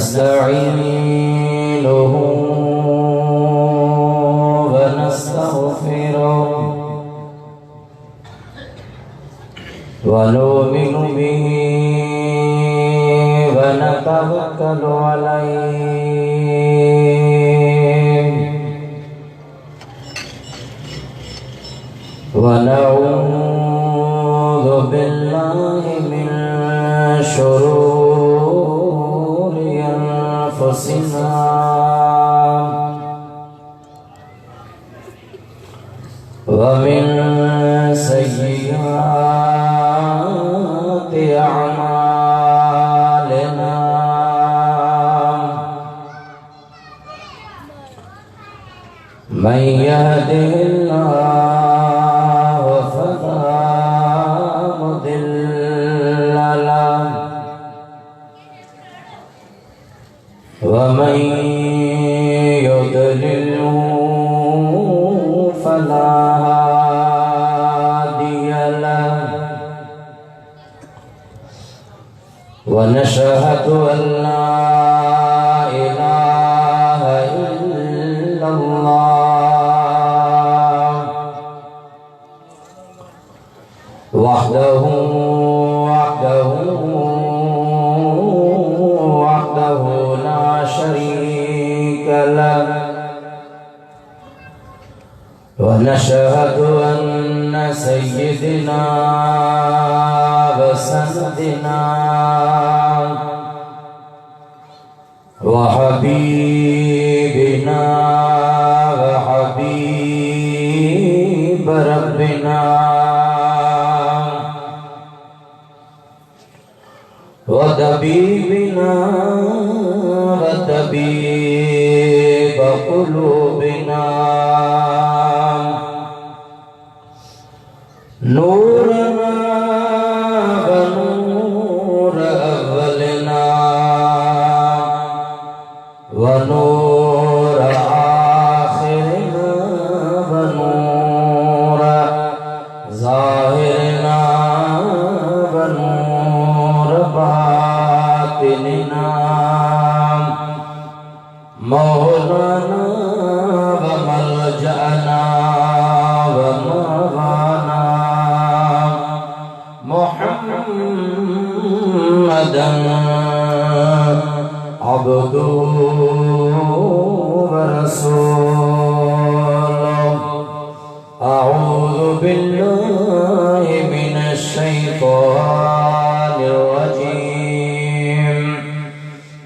नस्तईनुहु व नस्तगफिरुहु व नु'मिनु बिही व नतवक्कलु अलैहि व नऊज़ु बिल्लाहि मिन शुरूरि अनफुसिना व मिन सय्यिआति अअमालिना मन यहदिहिल्लाहु फला मुदिल्ल लहु व मन युद्लिल्हु फला हादिय लहु व नशहदु अन ला इलाहा इल्लल्लाह वहदहु ला शरीक लहु व नशहदु अन्न सय्यिदना व सय्यिदना व हबीबना व हबीब रब्बिना व तबीबिना व तबीब कुलूबिना नूरना व नूर अव्वलिना व नूर आखिरिना व नूर ज़ाहिरिना व नूर बातिनिना मौलाना व मलजअना व मवाना मुहम्मदन अब्दुहु व रसूलुहु अऊज़ु बिल्लाहि मिनश शैतानिर रजीम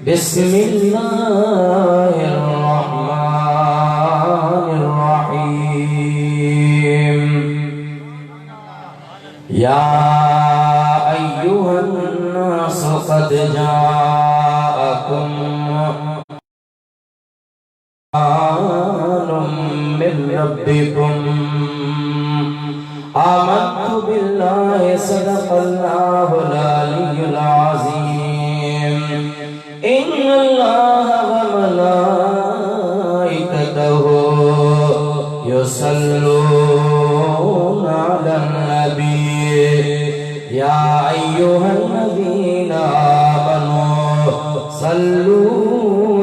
बिस्मिल्लाहिर रहमानिर रहीम या अय्युहन नासु क़द जाअकुम बुरहानुम मिन रब्बिकुम आमन्तु बिल्लाहि सदक़ल्लाहुल अलियुल अज़ीम इन्नल्लाहा व मलाइकतहु युसल्लूना अलन नबी या अय्युहल्लज़ीना आमनू सल्लू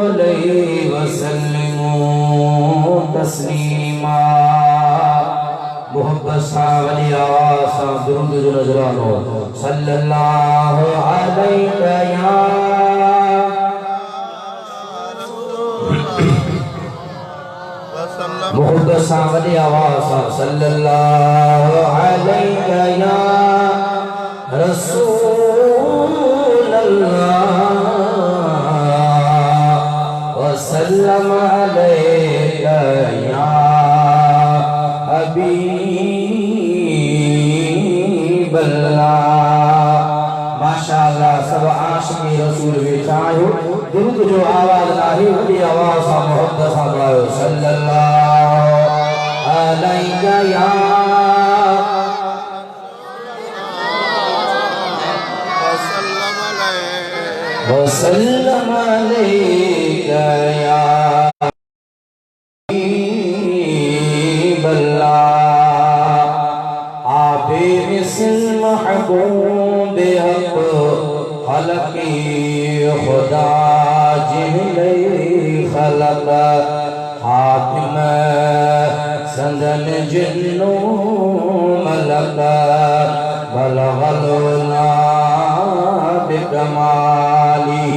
अलैहि व सल्लिमू तस्लीमा मोहब्बत सावली आवाज़ सा दुरूद जो नजरानो सल्लल्लाहु अलैहि या मोहब्बत सावली आवाज़ सा सल्लल्लाहु अलैहि या रसूलल्लाह व सल्लम अलैका या हबीबल्लाह। माशाअल्लाह सब आशिक़ी रसूल विचायो दुरूद जो आवाज़ नाही वही आवाज़ सा मोहब्बत सा गायो सल्लल्लाहु अलैका या वसल्लम अलैका या हबीबल्लाह। आपे मिसल महबूब हक़ खलक़ी खुदा जिन्हनि ख़लक़ हाकिम संदन जिन्नो मलक बलगल उला बिकमाली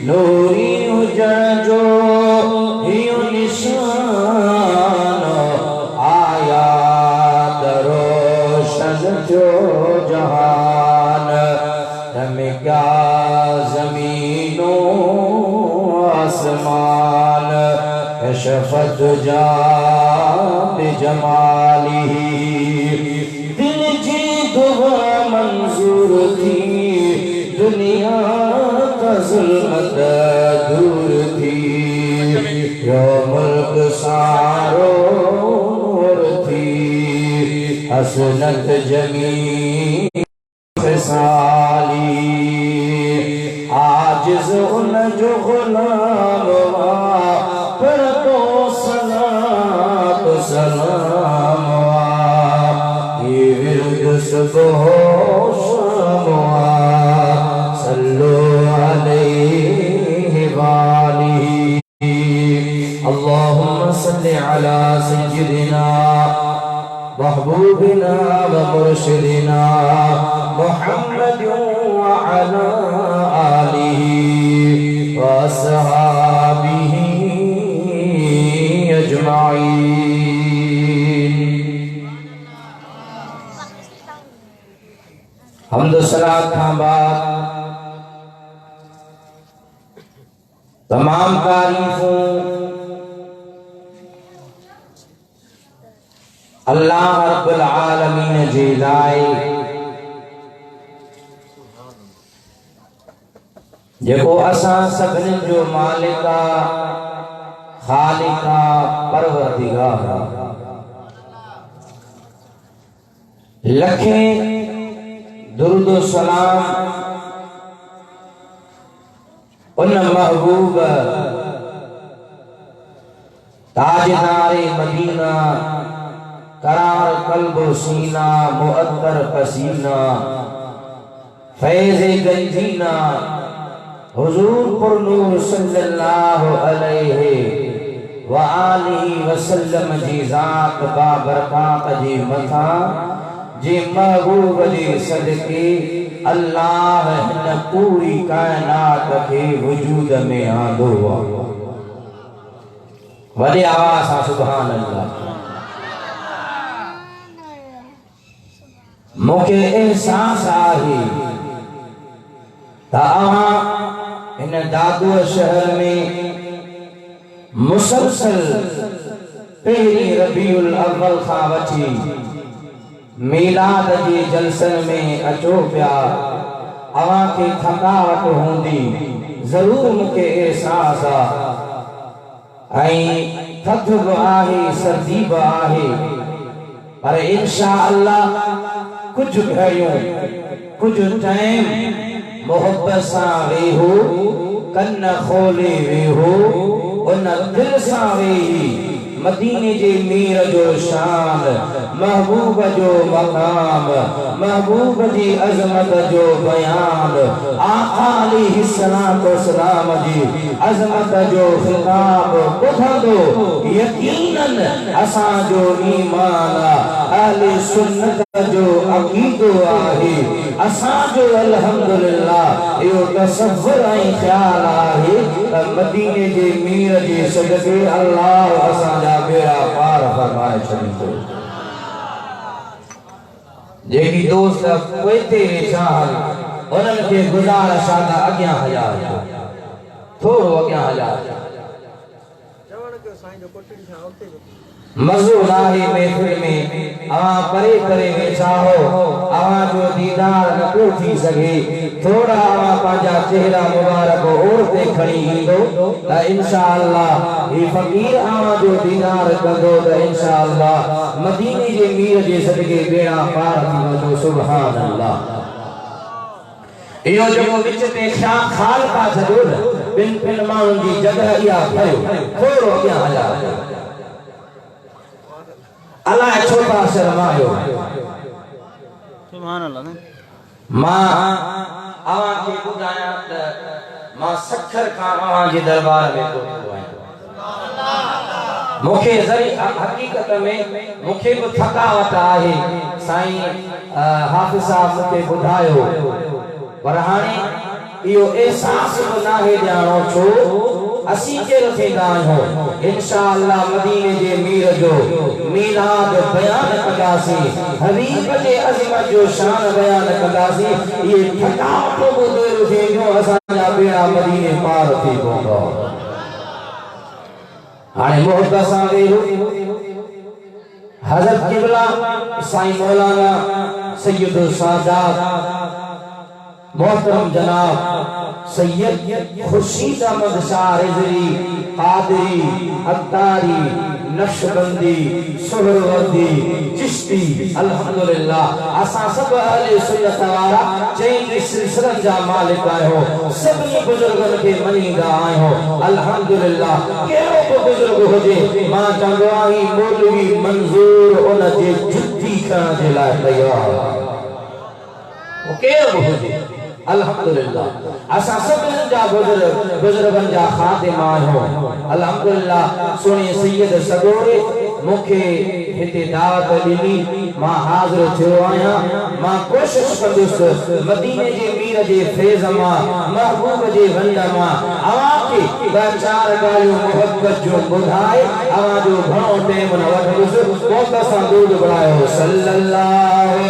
नूरी हुजण जो हियो निशान आया रोशन जो जहान तमे क्या ज़मीनो आसमान शफत जा बिजमाली दिल जी दुआ मंजूर थी दुनिया का ज़ुल्मत दूर थी यो मुल्क सारो नूर थी हसनत जमी साली आजिज़ उन जो गुलाम पर तो सलाम ये विर्द सुबह शाम सल्लो अलैहि वालिही अल्लाहुम्मा सल्लि अला सय्यिदिना महबूबिना व मुर्शिदिना मुहम्मद व अला आलिही व अस्हाबिही अजमाइन। हम्द सलात का बाद तमाम तारीफों अल्लाह रब्बुल आलमीन जे लाए जेको असां सभिनी जो मालिका खालिका परवरदिगार लखे दुरूद व सलाम उन महबूब ताजदारे मदीना करार कल्ब सीना मुअत्तर पसीना फैज़ गंजीना हुजूर पुर नूर सल्लल्लाहु अलैहि व आलिहि वसल्लम जी ज़ात बाबरकात जी मथा जी महबूब जी सदके अल्लाह हिन पूरी कायनात के वजूद में आंदो वॾे आवाज़ सां सुभान अल्लाह। मूंखे एहसास आहे तव्हां इन दादू शहर में मुसलसल पहिरीं रबीउल अव्वल खां वठी मीलाद जे जलसन में अचो पिया अवां खे थकावट हूंदी ज़रूर मूंखे एहसास आहे थध बि आहे सर्दी बि आहे पर इंशा अल्लाह कुछ घड़ियों कुछ टाइम मोहब्बत सां वेहो कन खोले वेहो उन दिल सां वेही मदीने जे मीर जो शान महबूब जो मकाम महबूब जी अजमत जो बयान आका अलैहिस्सलाम जी अजमत जो खिताब ॿुधंदो यकीनन असां जो ईमान अहले सुन्नत जो अक़ीदो आहे असां जो अल्हम्दुलिल्लाह इहो तसव्वुर ऐं ख़्याल आहे त मदीने जे मीर जे सदके अल्लाह असां जा बेड़ा पार फरमाए छॾींदो। जेकी दोस्त पोइते वेठा आहिनि उन्हनि खे गुज़ारिश आहे त अॻियां हलिया थोरो अॻियां हलिया मज़ो नाहे महफ़िल में अवां परे परे वेठा हो अवां जो दीदार न पियो थी सघे थोड़ा अवां पंहिंजा चेहरा मुबारक और ते खणी ईंदो त इंशाअल्लाह ही फ़कीर अवां जो दीदार कंदो त इंशाअल्लाह मदीने जे मीर जे सदके बेड़ा पार थी वेंदो। सुभान अल्लाह। इहो जेको विच ते खाल का छॾियो न ॿिनि माण्हुनि जी जॻह इहा खयो थोरो अॻियां हलिया अल्लाह छोटा शर्मायो सुभान अल्लाह। मां अवां खे ॿुधायां त मां सखर खां अवां जे दरबार में पहुतो आहियां। मुखे जरी हकीकत में मुखे भी थकावट आहे। साईं हाफिज साहब मुखे बुधायो पर हाने इहो एहसास बि नाहे ॼाणो छो असीं केरु थींदा आहियूं। इंशाअल्लाह मदीने जे मीर जो मीलाद बयान कंदासीं, हबीब जे अज़मत जो शान बयान कंदासीं। ये थकावट बि दूर थींदियूं, असांजा बेड़ा मदीने पार थी पवंदा। हाणे मोहब्बत सां वेहो। हज़रत क़िबला साईं मौलाना सैयद सादात मोहतरम जनाब सैयद खुर्शीद अहमद शाह रिज़वी कादरी अत्तारी नक्शबंदी सुहरवर्दी चिश्ती अल्हम्दुलिल्लाह असां सब अहले सुन्नत वारा चई सिलसिलन जा मालिक आहियो। सभिनी बुजुर्गन के मनींदा आहियो। अल्हम्दुलिल्लाह केरो को बुजुर्ग हुजे मां चवंदो आहियां मौलवी मंजूर उन जे जुत्ती करण जे लाइ तैयार ओ केरो हुजे। अल्हम्दुलिल्लाह असा सब जा बुजुर्गन जा खातिमा हो। अल्हम्दुलिल्लाह सुनी सैयद सगोरे मुखे हिते दावत ॾिनी, मां हाज़िर थियो आहियां। मां कोशिश कंदुसि मदीने जे मीर जे फैज़ मां महबूब जे वंड मां अवां खे ॿ चार ॻाल्हियूं मोहब्बत जो ॿुधाए अवां जो घणो टाइम न वठंदुसि। पोइ सां दूध बढ़ायो सल्लल्लाहु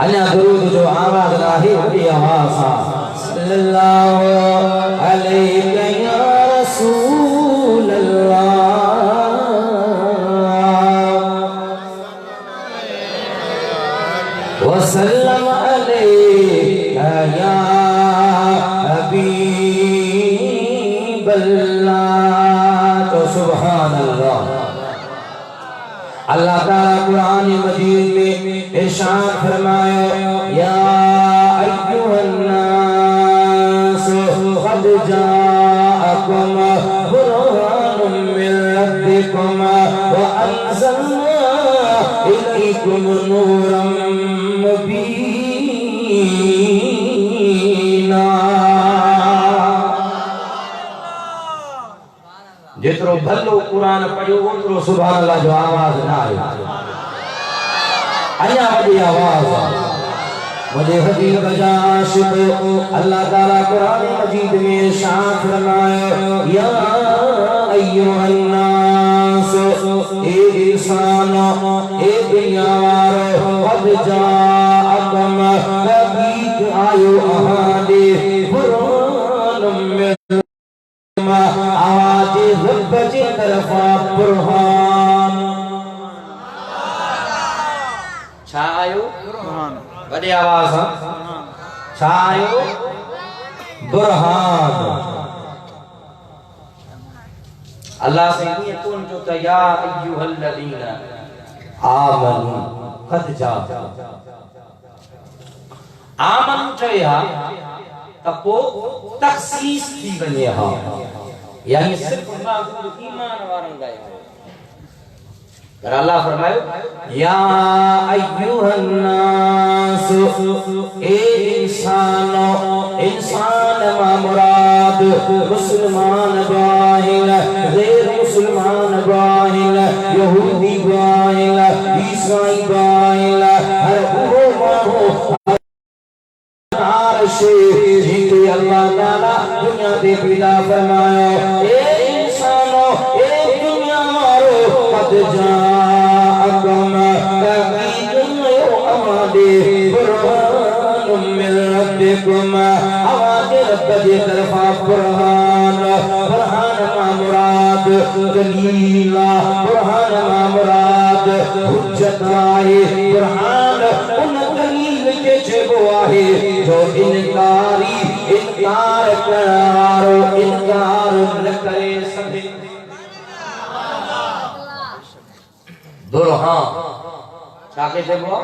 अन्या दुरूद जो आवाज राही वडी आवाज सल्लल्लाहु अलैहि या रसूल अल्लाह वसल्लम अलैहि या हबीब अल्लाह। तो सुभान अल्लाह। अल्लाह ताला कुरान मजीद में इरशाद फरमाया या अय्युहन नास क़द जाअकुम बुरहानुम मिन रब्बिकुम व अंज़लना इलैकुम नूरम मुबीना। जितरो भलो कुरान पढ़ो ओतरो सुभान अल्लाह जो आवाज ना आयो। अन्या वडी आवाज मुझे हबीब जा आशिक अल्लाह ताला कुरान मजीद में शान फरमाया या अय्युहन नास ए इंसान ए दुनिया वारो क़द जाअकुम तबीक आयो अहादे बुरहानुम मिन आवाज रब जी तरफा बुरहान छा आयो बुरहान वडे आवाज छा आयो बुरहान। अल्लाह से ये कौन जो या अय्युहल्लज़ीना आमनू क़द जा आमन चया तपो तखसीस थी वने हा यानी सिर्फ ईमान वारन लाए। पर अल्लाह फरमायो या अय्युहन नास ए इंसानो इंसान मा मुराद मुसलमान बाहिल गैर मुसलमान बाहिल यहूदी बाहिल ईसाई बाहिल हर वो मानो जिनके अल्लाह ताला दुनिया दे पैदा फरमाया ए इंसानो ए दुनिया वालो क़द जाअकुम तबीक यो अमादे बुरहानुम मिन रब्बिकुम आवाज रब की तरफा बुरहान। बुरहान मा मुराद दलीला बुरहान मा मुराद हुज्जत आहे। बुरहान उन दलील के जेबो आहे जो इनकारी इनकार करारो इनकार न करे सके। बुरहान छाके जेबो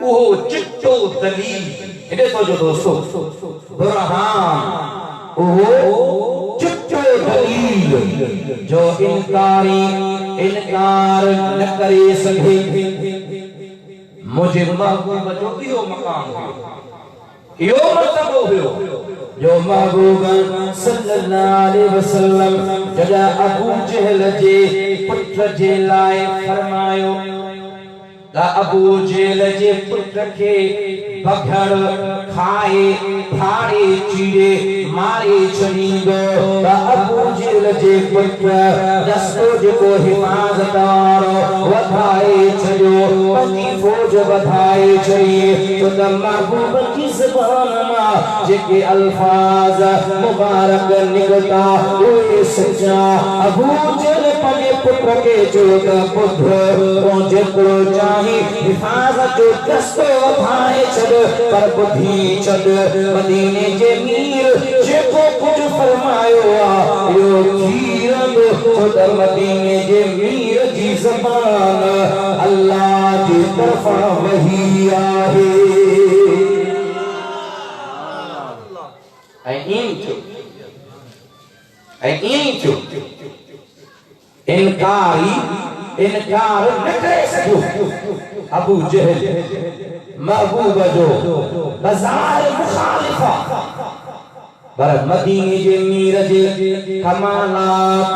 वो चिट्टो दलील इने तो जो दोस्तों बुरहान वो चिट्टो दलील जो इनकार न करे सघे मुझे महबूब जो इहो मकाम हुयो इहो मर्तबो हुयो जो महबूब सल्लल्लाहु अलैहि वसल्लम जॾहिं अबू जहल जे पुट जे लाइ फरमायो त अबू जहल जे पुट खे बघड़ खाए फाड़े चीरे मारे छॾींदो त अबू जहल जे पुट रस्तो जेको हिफ़ाज़तदार वधाए छॾियो पंहिंजी फौज वधाए छॾी छो त महबूब जी ज़बान मां जेके अल्फाज़ मुबारक निकता उहे सच्चा अबू जहल पंहिंजे पुट खे चयो त पुत्र तूं जेतिरो चाही हिफ़ाज़त जो रस्तो वधाए छॾ पर ॿुधी छॾ मदीने जे मीर जेको कुझु फरमायो आहे इहो थी रहंदो छो त मदीने जे मीर जी ज़बान अल्लाह जी तरफ़ां वही आहे ऐं ईअं थियो इनकार न करे सघियो अबू जहल महबूब जो बाज़ार मुखालिफा पर मदीने जे मीर जे कमालात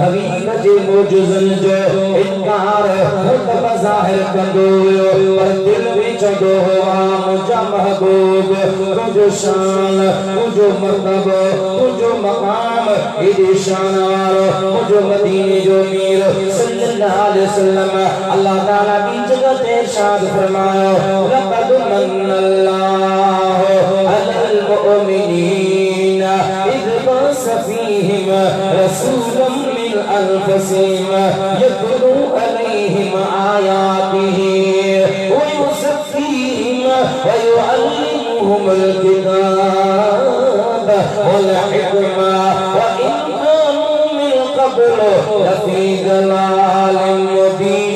हबीब जे मोजज़न जो इनकार बज़ाहिर कंदो हुयो पर दिल में चवंदो हो मुंहिंजा महबूब तुंहिंजो शान तुंहिंजो मर्तबो तुंहिंजो मक़ाम एॾे शान वारो मुंहिंजो मदीने जो मीर सल्लल्लाहु अलैहि वसल्लम अल्लाह ताला ॿी जगह ते इरशाद फरमायो लक़द मन्नल्लाहु अलल मुमिनीन इज़ बअस फ़ीहिम रसूलन मिन अनफ़ुसिहिम यतलू अलैहिम आयातिही व युज़क्कीहिम व युअल्लिमुहुमुल किताब वल हिकमा व इन कानू मिन क़ब्लु लफ़ी ज़लालिम मुबीन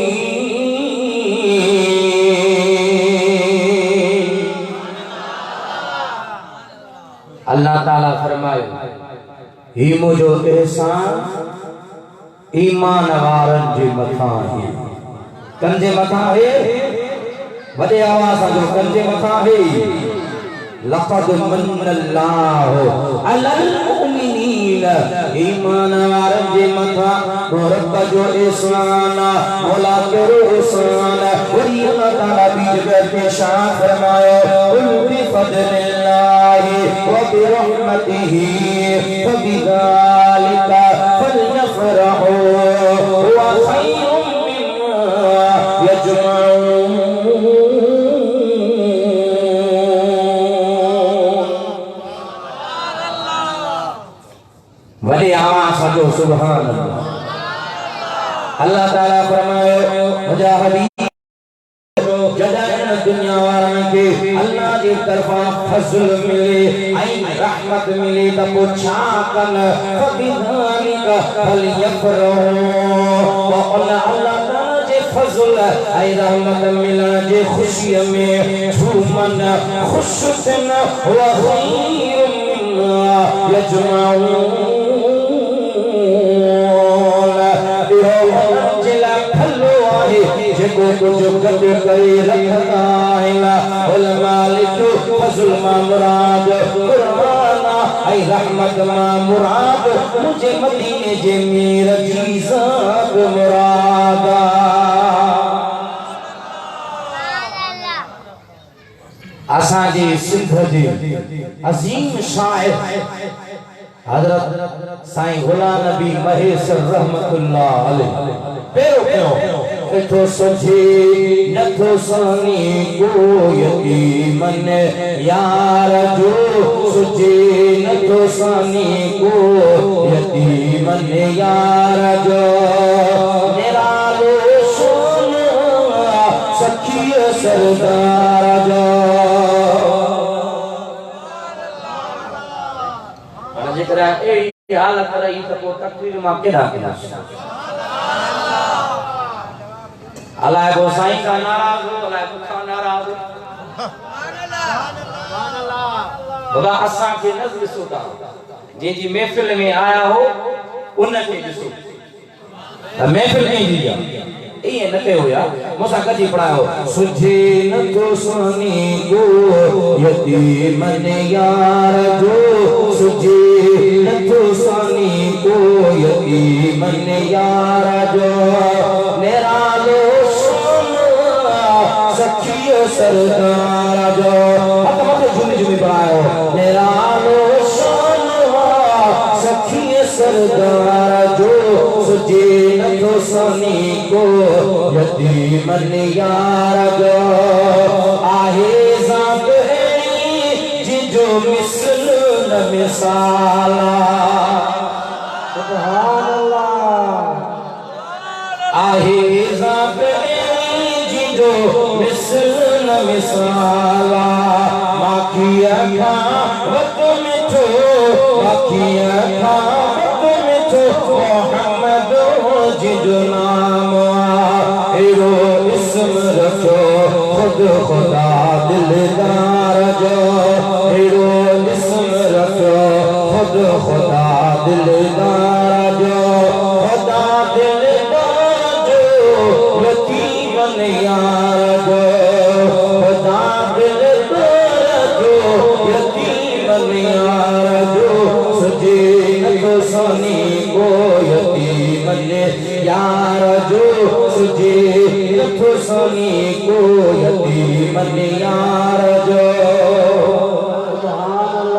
अल्लाह ताला फरमायो ही मुझो एहसान ईमान वारन जे मथा है कंजे मथा है वडे आवाज जो कंजे मथा है लक़द मन्नल्लाहु अलल मुमिनीन ईमान वारन जे मथा रब जो एहसान मौला केरो एहसान वरी अल्लाह ताला भी जगह पे शान फरमायो कुल बि फज़लिल्लाहि व बिरहमतिही फबिज़ालिका फलयफ़रहू हुवा खैरुम मिम्मा यजमऊन वडे आवाज़ जो सुभान अल्लाह अल्लाह ताला फरमायो मुझा हबीब जॾहिं दुनिया वारनि खे अल्लाह जी तरफ़ां फज़ल मिले ऐं रहमत मिले त पोइ छा कनि फबिज़ालिका फलयफ़रहू अल्लाह ताला जे फज़ल ऐं रहमत मिलण जे ख़ुशीअ में झूमनि ख़ुशि थियनि व खैरुम मिम्मा यजमऊन जेको कुझु गॾु करे रखंदा आहिनि उल मालिक फज़ल मां मुराद क़ुर्बान ऐं रहमत मां मुराद मुंहिंजे मदीने जे मीर जी ज़ात मुराद असांजे सिंध जे अज़ीम शाइर हज़रत साईं गुलाम नबी महेश रहमतुल्लाह अलैहि पहिरियों नथो सोचे नथो सानी को यतीमन यार जो सोचे नथो सानी को यतीमन यार जो निरालो सोना सखी सरदार जो जेकर ए हालत रही त को तकदीर मां केड़ा केड़ा अल्लाह को साईं का नाराज हो अल्लाह को का नाराज हो सुभान अल्लाह बाबा असा के नजर सोता जे जी महफिल में आया हो उनके ॾिसो महफ़िल कई थी ये न कयो या मूंसां कॾहिं पढ़ायो सुझे नथो सानी को यतीमन यार जो सुझे नथो सानी को यतीमन यार जो निरालो सखी सरदार जो हथ मथे झूमी झूमी पढ़ायो निरालो सखी सरदार जो सुझे नथो सानी को यतीमन यार जो आहे ज़ात जिजो मिसल न मिसाला सुभान अल्लाह आहे ज़ात जिजो मिसल न मिसाला माखिया खा वत मिठो माखिया खा वत मिठो मोहम्मद जिजो नाम एरो इसम रखो खुद खुदा दिलदार जो एरो इसम रखो खुद खुदा दिलदार जो खुदा दिलदार जो यतीमन यार जो खुदा दिलदार जो यतीमन यार जो सजे नथो सानी को यतीमन यार जो सुझे नथो सानी को यतीमन यार जो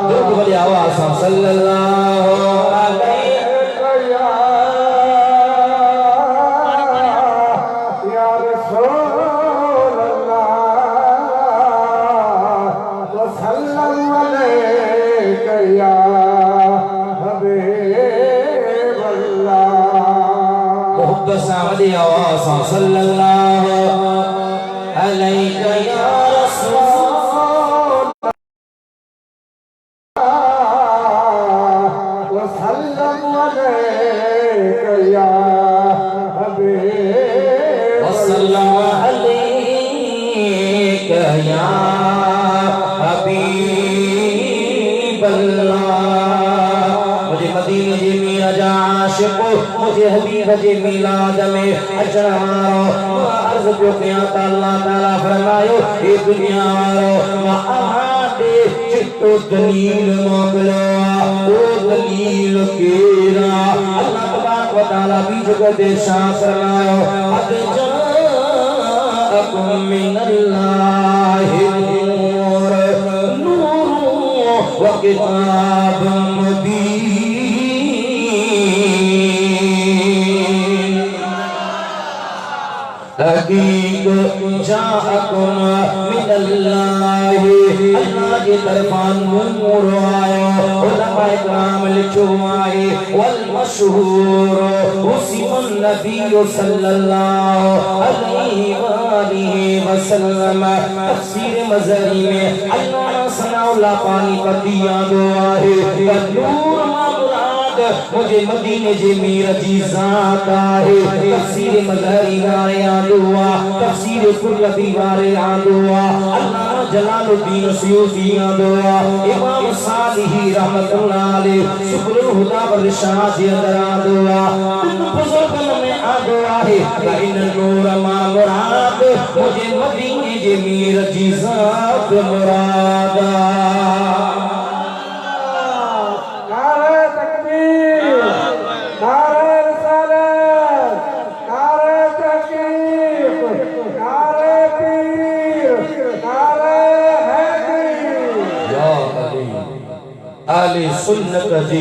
दुर्ग वाली आवाज़ सल्लल्लाहु अलैहि या रसूल अल्लाह व सल्लल्लाहु अलैहि या हबीब अल्लाह बसावदी आवाज़ सल्लल्लाहु अलैहि या रसूल व सल्लल्लाहु अलैहि या हबीब व सल्लल्लाहु अलैहि या हबीब अल्लाह मुझे मदीने जी मियां आशिक मुझे हबीब जे मिलाद में अचण वारो अर्ज़ पियो कयां त अल्लाह ताला फरमायो हे दुनिया वारो मां अहांखे चिट्टो दलील मोकिलियो ओ दलील केरा अल्लाह तबारक व तआला बि जगह ते छा फरमायो अद जाअकुम मिनल्लाहि नूर व किताबुम मुबीन हकीक जाअकुम मिनल्लाहि अल्लाह की तरफां नूर आयो उलमा इकराम लिखो आए वल मशहूर उसिमुन नबी सल्लल्लाहु अलैहि वसल्लम तफसीर मज़री में अल्लाह सनाउल्लाह पानी पतिया दो आहे नूर मुझे मदीने जे मीर जी ज़ात आहे तफसीर मज़हरी वारे आंदुआ तफसीर कुर्रती वारे आंदुआ अल्लाह जलालुद्दीन सुयूती आंदुआ इमाम सालिही रहमतुल्लाह अलैह सुबुल हुदा व रिशाद जे अंदर आंदुआ बुजुर्गन में आंदुआ है इन नूर मा मुराद मुझे मदीने जे मीर जी ज़ात मुराद आले सुन्नत जी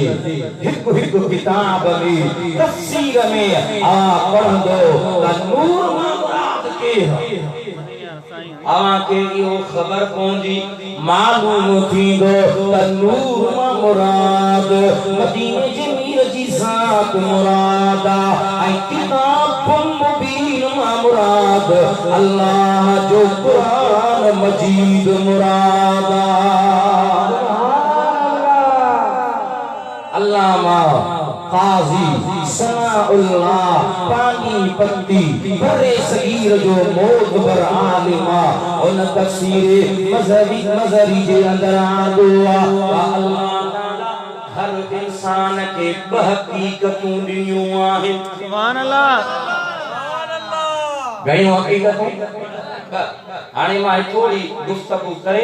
हिक हिक किताब में तफसीर में आ पढ़ंदो त नूर मुराद के आके यो खबर पहुंची मालूम थींदो त नूर मुराद मदीने जे मीर जी ज़ात मुराद आई किताब मुबीन मुराद अल्लाह जो कुरान मजीद मुराद अल्लामा काजी सनाउल्लाह पानी पत्ती बड़े सगीर जो मोदबर आलिमा उन तफसीर मज़हरी जे अंदर आंदो अल्लाह हर इंसान के हकीकतूं ॾिनियूं आहिनि। सुभान अल्लाह। घणियूं हकीकतूं? हाणे मां थोड़ी गुफ्तगू करे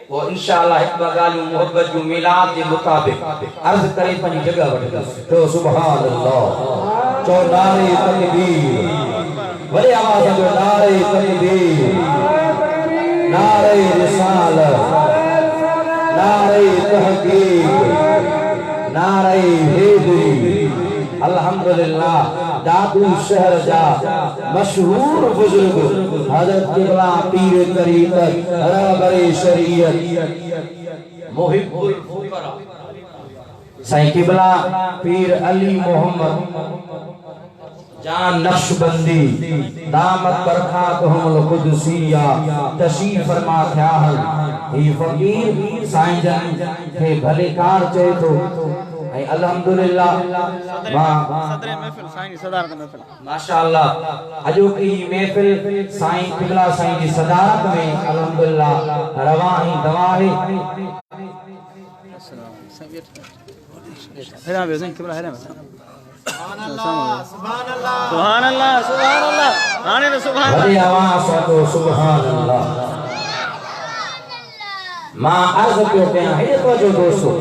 वो इंशाअल्लाह हिकु ॻाल्हियूं मोहब्बत जूं मिलाद जे मुताबिक़ अर्ज़ करे पंहिंजी जॻह वठंदुसि। चओ सुभान अल्लाह। चओ नारे तकबीर। वॾे आवाज़ सां चओ नारे तकबीर, नारे रिसालत, नारे तहक़ीक़, नारे हैदरी। अल्हम्दुलिल्लाह दादू शहर जा मशहूर बुजुर्ग हज़रत क़िबला पीर तरीक़त रहबरे शरीयत मुहिब्बुल फुक़रा साईं क़िबला पीर अली मोहम्मद जान नक्शबंदी दामत बरकातहुल क़ुदसिया तशरीफ़ फरमा थिया आहिनि। ही फ़कीर साईं जन खे भलेकार चए थो ऐं अल्हम्दुलिल्लाह सदर महफिल साईं जी सदारत महफिल माशाअल्लाह अॼोकी महफिल साईं क़िबला साईं जी सदारत में अल्हम्दुलिल्लाह रवा ही दवा है। सुभान अल्लाह सुभान अल्लाह हाने तो सुभान अल्लाह आवाज़ तो सुभान अल्लाह। मां अर्ज़ पियो कयां हे तो जो दोस्तों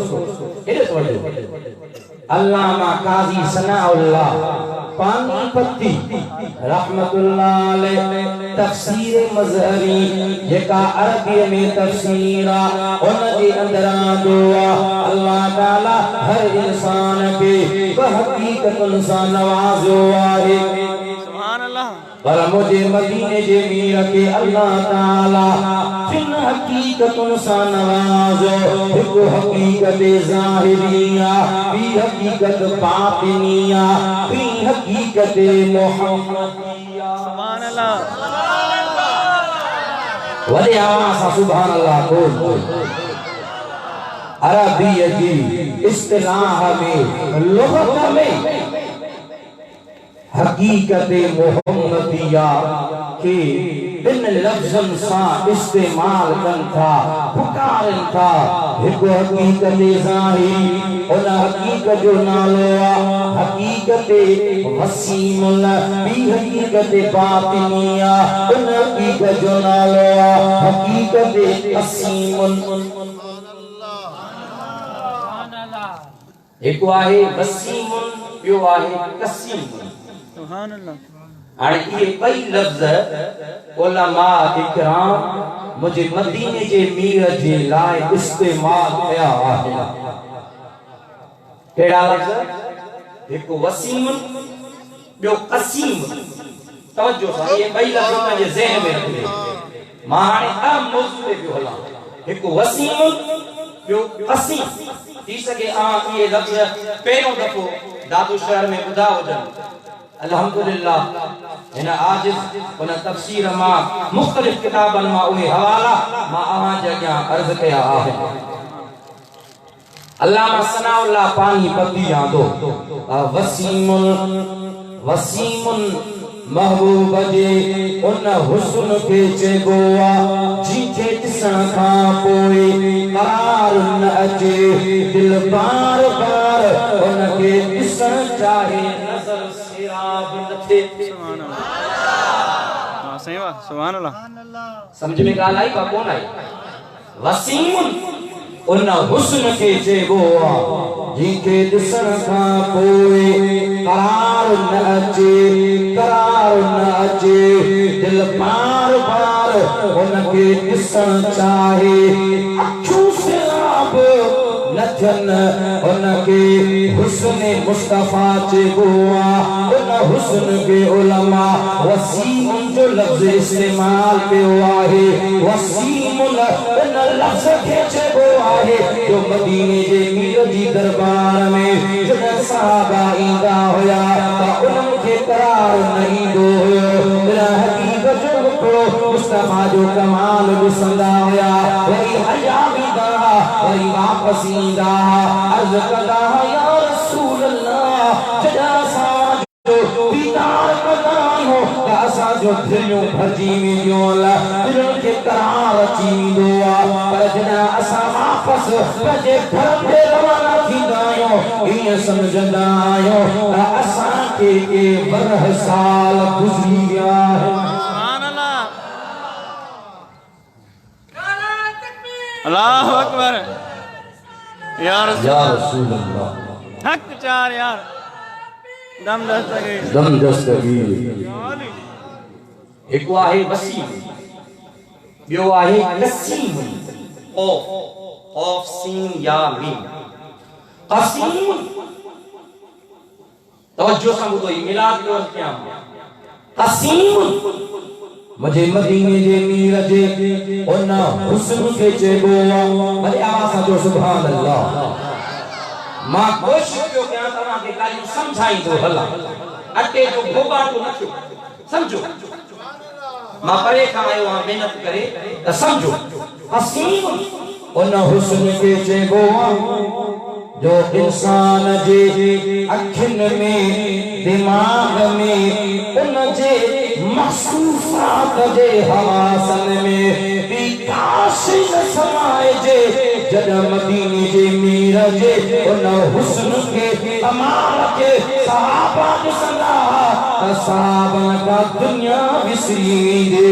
हे तो जो अल्लामा काज़ी सनाउल्लाह पानीपती रहमतुल्लाह अलैह तफसीर मज़हरी जेका अरबी में तफसीर उन जे अंदरां दुआ अल्लाह ताला हर इंसान के बहकीकतुन सां नवाज़ो आहे। सुभान अल्लाह। पर मुझे मदीने जे मीर के अल्लाह ताला जिन हकीकतुन सां नवाज़ो हिकु हकीकत ज़ाहिरिया ॿी हकीकत बातिनिया ॿी हकीकत मुहम्मदिया। सुभान अल्लाह। वॾे आवाज़ सां सुभान अल्लाह बोल। अरबी जी इस्तिलाह में लुग़त में हकीकत मुहम्मदिया के इन लफ्ज़न सां इस्तेमाल कन था पुकारन था। हिकु हकीकत ज़ाहिरी उन हकीकत जो नालो आहे हकीकत वसीमुल ॿी हकीकत बातिनिया उन हकीकत जो नालो आहे हकीकत असीमुल। हिकु आहे वसीमुल ॿियो आहे कसीमुल। सुभान अल्लाह। हाणे ये ॿई लफ़्ज़ उलमा इकराम मुझे मदीने जे मीर जे लाइ इस्तेमाल कया आहिनि। कहिड़ा लफ़्ज़? हिकु वसीमुल ॿियो कसीमुल। तवज्जो सां ये ॿई लफ़्ज़ पंहिंजे ज़हन में रखिजो। मां हाणे अहम मौज़ू ते पियो हलां। हिकु वसीमुल ॿियो कसीम। थी सघे ये लफ़्ज़ पहिरियों दफ़ो दादू शहर में ॿुधा हुजनि। अल्हम्दुलिल्लाह इन आजिज़ उन तफसीर मां मुख़्तलिफ़ किताबनि मां उहे हवाला मां अव्हां जे अॻियां अर्ज़ कया आहिनि। अल्लामा सनाउल्लाह पानीपती आंदो वसीमुन महबूब जे उन हुस्न खे चइबो आहे जिथे ॾिसण खां पोइ करार न अचे दिल बार बार उनखे ॾिसण चाहे नज़र सिराब न थे। सुभान अल्लाह। हां सही बात। सुभान अल्लाह। समझ में ॻाल्हि आई का कोन आई? वसीमुन उन हुस्न खे चइबो आहे जिथे ॾिसण खां पोइ करार न अचे दिल बार बार उनखे ॾिसण चाहे अखियूं सिराब न थियनि उनखे हुस्न मुस्तफ़ा चइबो आहे। उन हुस्न खे उलमा वसीम जो लफ़्ज़ इस्तेमाल कयो आहे। वसीमुल इन लफ़्ज़ खे चइबो आहे जो मदीने जे मीर जी दरबार में जॾहिं सहाबा ईंदा हुया त उन्हनि खे करार न ईंदो हुयो। हक़ीक़त जो हिकिड़ो मुस्तफ़ा जो कमाल ॾिसंदा हुया वरी हया ईंदा वरी वापसि ईंदा अर्ज़ कंदा या रसूल अल्लाह जॾहिं असां जो दीदार कंदा आहियूं त असां जो दिलियूं भरजी वेंदियूं दिलुनि खे करार अची वेंदो आहे पर जॾहिं असां वापसि पंहिंजे घर ते रवाना थींदा आहियूं ईअं सम्झंदा आहियूं त असांखे के बरह साल गुज़री विया आहिनि। अल्लाह अकबर या रसूल अल्लाह हक चार यार दम दस्तगीर एक आहे वसीम ॿियो आहे कसीम ऑफ सीन या मीम कसीम तवज्जो सां ॿुधो ही मिलाद जो क़याम कसीम मुझे मदीने जे मीर जे उन हुस्न खे चइबो आहे आवाज़ सां जो सुभान अल्लाह। मां कोशिश पियो कयां तव्हां खे ॻाल्हियूं सम्झाईंदो हलां अटे जो गोबाटो न थियो समझो मां परे खां आयो आहियां महिनत करे त समझो हसीन उन हुस्न खे चइबो आहे जो इंसान जे अखियुनि में दिमाग में उन जे महसूसात जे हवासन में विकास न समाइजे जॾहिं मदीने जे मीर जे उन हुस्न खे कमाल खे सहाबा ॾिसंदा त सहाबा का दुनिया विसरी वेंदे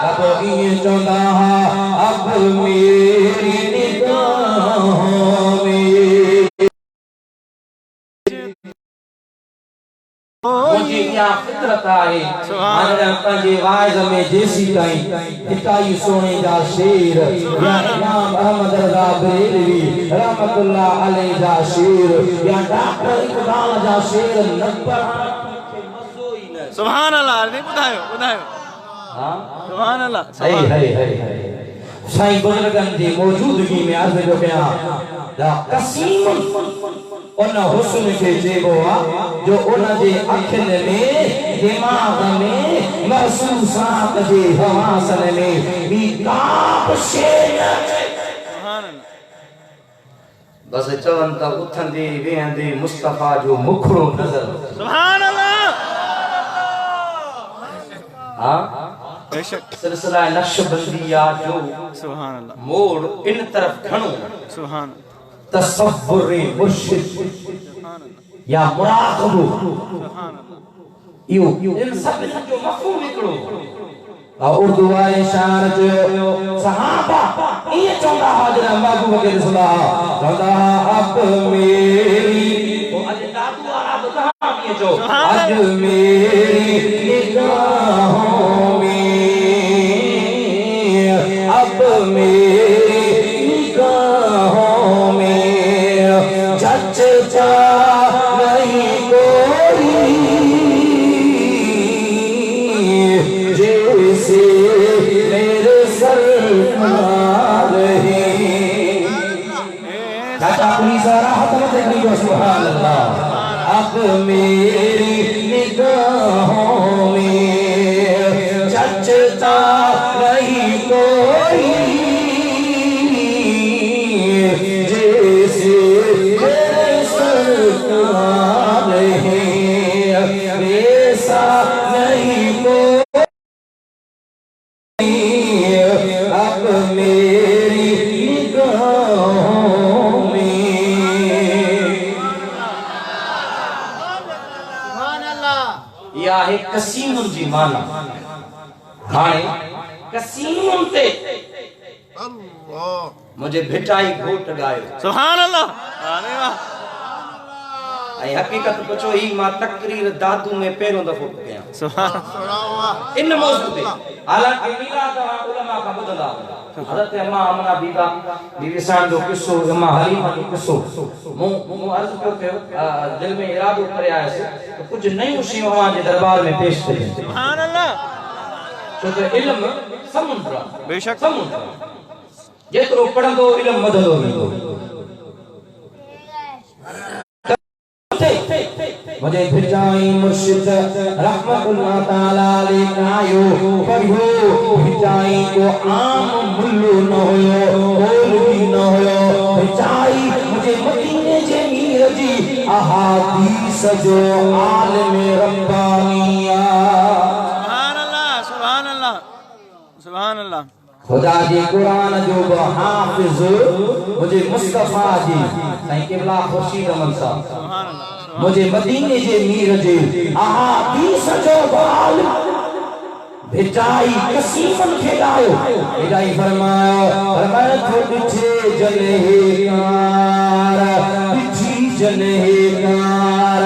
तब ईअं चवंदा हुआ अब मेरी निगाहों में मुझे क्या फितरत आहे हाणे पंहिंजे वाइज़ में जेसी ताईं हिताई सोने जा शेर या इमाम अहमद रज़ा बरेलवी रहमतुल्लाह अलैहि जा शेर या डॉक्टर इकबाल जा शेर न पढ़ण खे मज़ो ई न सुभान अल्लाह ने ॿुधायो हां सुभान अल्लाह साईं बुजुर्गनि जी मौजूदगी में अर्ज़ पियो कयां त कसीम उन हुस्न खे चइबो आहे जो उन जे अखियुनि में दिमाग में महसूसात जे हवासन में ॿी का बि शइ न बस चवनि त उथंदे वेहंदे मुस्तफ़ा जो मुखड़ो नज़र सुभान अल्लाह हां बेशक सिलसिला नक्शबंदिया जो सुभान अल्लाह मोड़ इन तरफ घणो सुभान तसव्वुर मुर्शिद या मुराक़बो इहो इन सभिनी जो मफ़हूम हिकिड़ो उर्दू वारे शायर चयो सहाबा ईअं चवंदा हुआ जॾहिं महबूब खे ॾिसंदा चवंदा अब मेरी अॼु दादू वारा बि तव्हां कीअं चओ अॼु मेरी निगाहों में अब मेरी निगाहों में जचता नहीं कोई जैसे मेरे सरकार है चाचा पुलिस राहत मत करियो सुभान अल्लाह अब मेरी निगाहों में जचता नहीं कोई जैसे मेरे सरकार है वैसा नहीं कोई अब मेरी निगाहों में या है कसीम जी माना हाणे कसीम ते मुझे भिटाई घोट गायो सुभान अल्लाह अरे वाह ऐं हकीकत पुछो ही मां तकरीर दादू में पहिरियों दफ़ो कयां सुभान इन मौजूद ते हालांकि मिलाद उलमा का ॿुधंदा हज़रत अम्मा आमना बीवी साहब जो किस्सो अम्मा हलीमा जो किस्सो मूं अर्ज़ कयो दिल में इरादो करे आयुसि तो कुछ नयूं शयूं अव्हां जे दरबार में पेश करियूं सुभान अल्लाह छो त इल्म समुंद्र बेशक समुंद्र जेतिरो पढ़ंदो इल्म वधंदो वेंदो मुझे भिजाई मुर्शिद रहमतुल्लाह ताला अलैहि आयो पढ़ो भिजाई को आम मुल्लो न होयो मौलवी न होयो भिजाई मुझे मदीने जे मीर जी अहादीस जो आलिम रब्बानिया। सुभान अल्लाह सुभान अल्लाह। खुदा जी कुरान जो हाफिज मुझे मुस्तफा जी साईं क़िबला खुर्शीद अमन साहब सुभान अल्लाह। मुझे मदीने जे मीर जे अहादीस जो आलिम भिजाई कसीमन खेलायो भिजाई फरमाया तो बिछे जनेकार बिछी जनेकार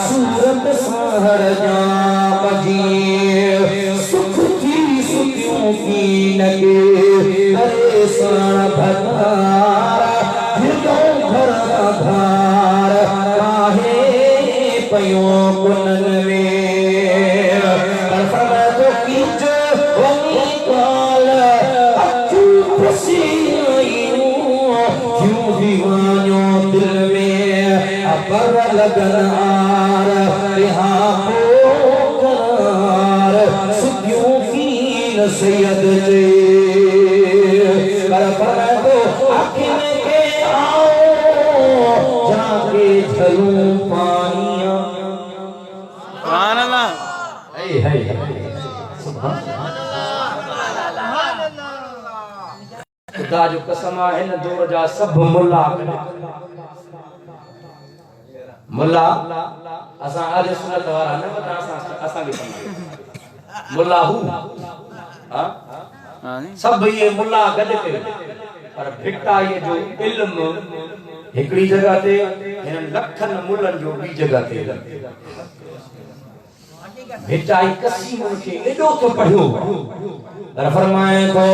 सूरत सहर जाम जी सुख की सुखियों की नगे परेशान भतार हिदों घर धार काहे पयो कुनन में लगन आर रिहा करार सुखियों की नसीहत से कर दो आखिर के आओ जाके झलूं पानियां। सुभान अल्लाह। खुदा जो कसम है न दौर जा सब मुल्ला मुल्ला असा अहले सुन्नत वाला न बता असा भी मुल्ला हूं हां सब ये मुल्ला गद के पर फिटा ये जो इल्म एकड़ी जगह ते इन लखन मुल्लन जो बी जगह ते भिटाई कसीम के एडो तो पढ़ियो पर फरमाए तो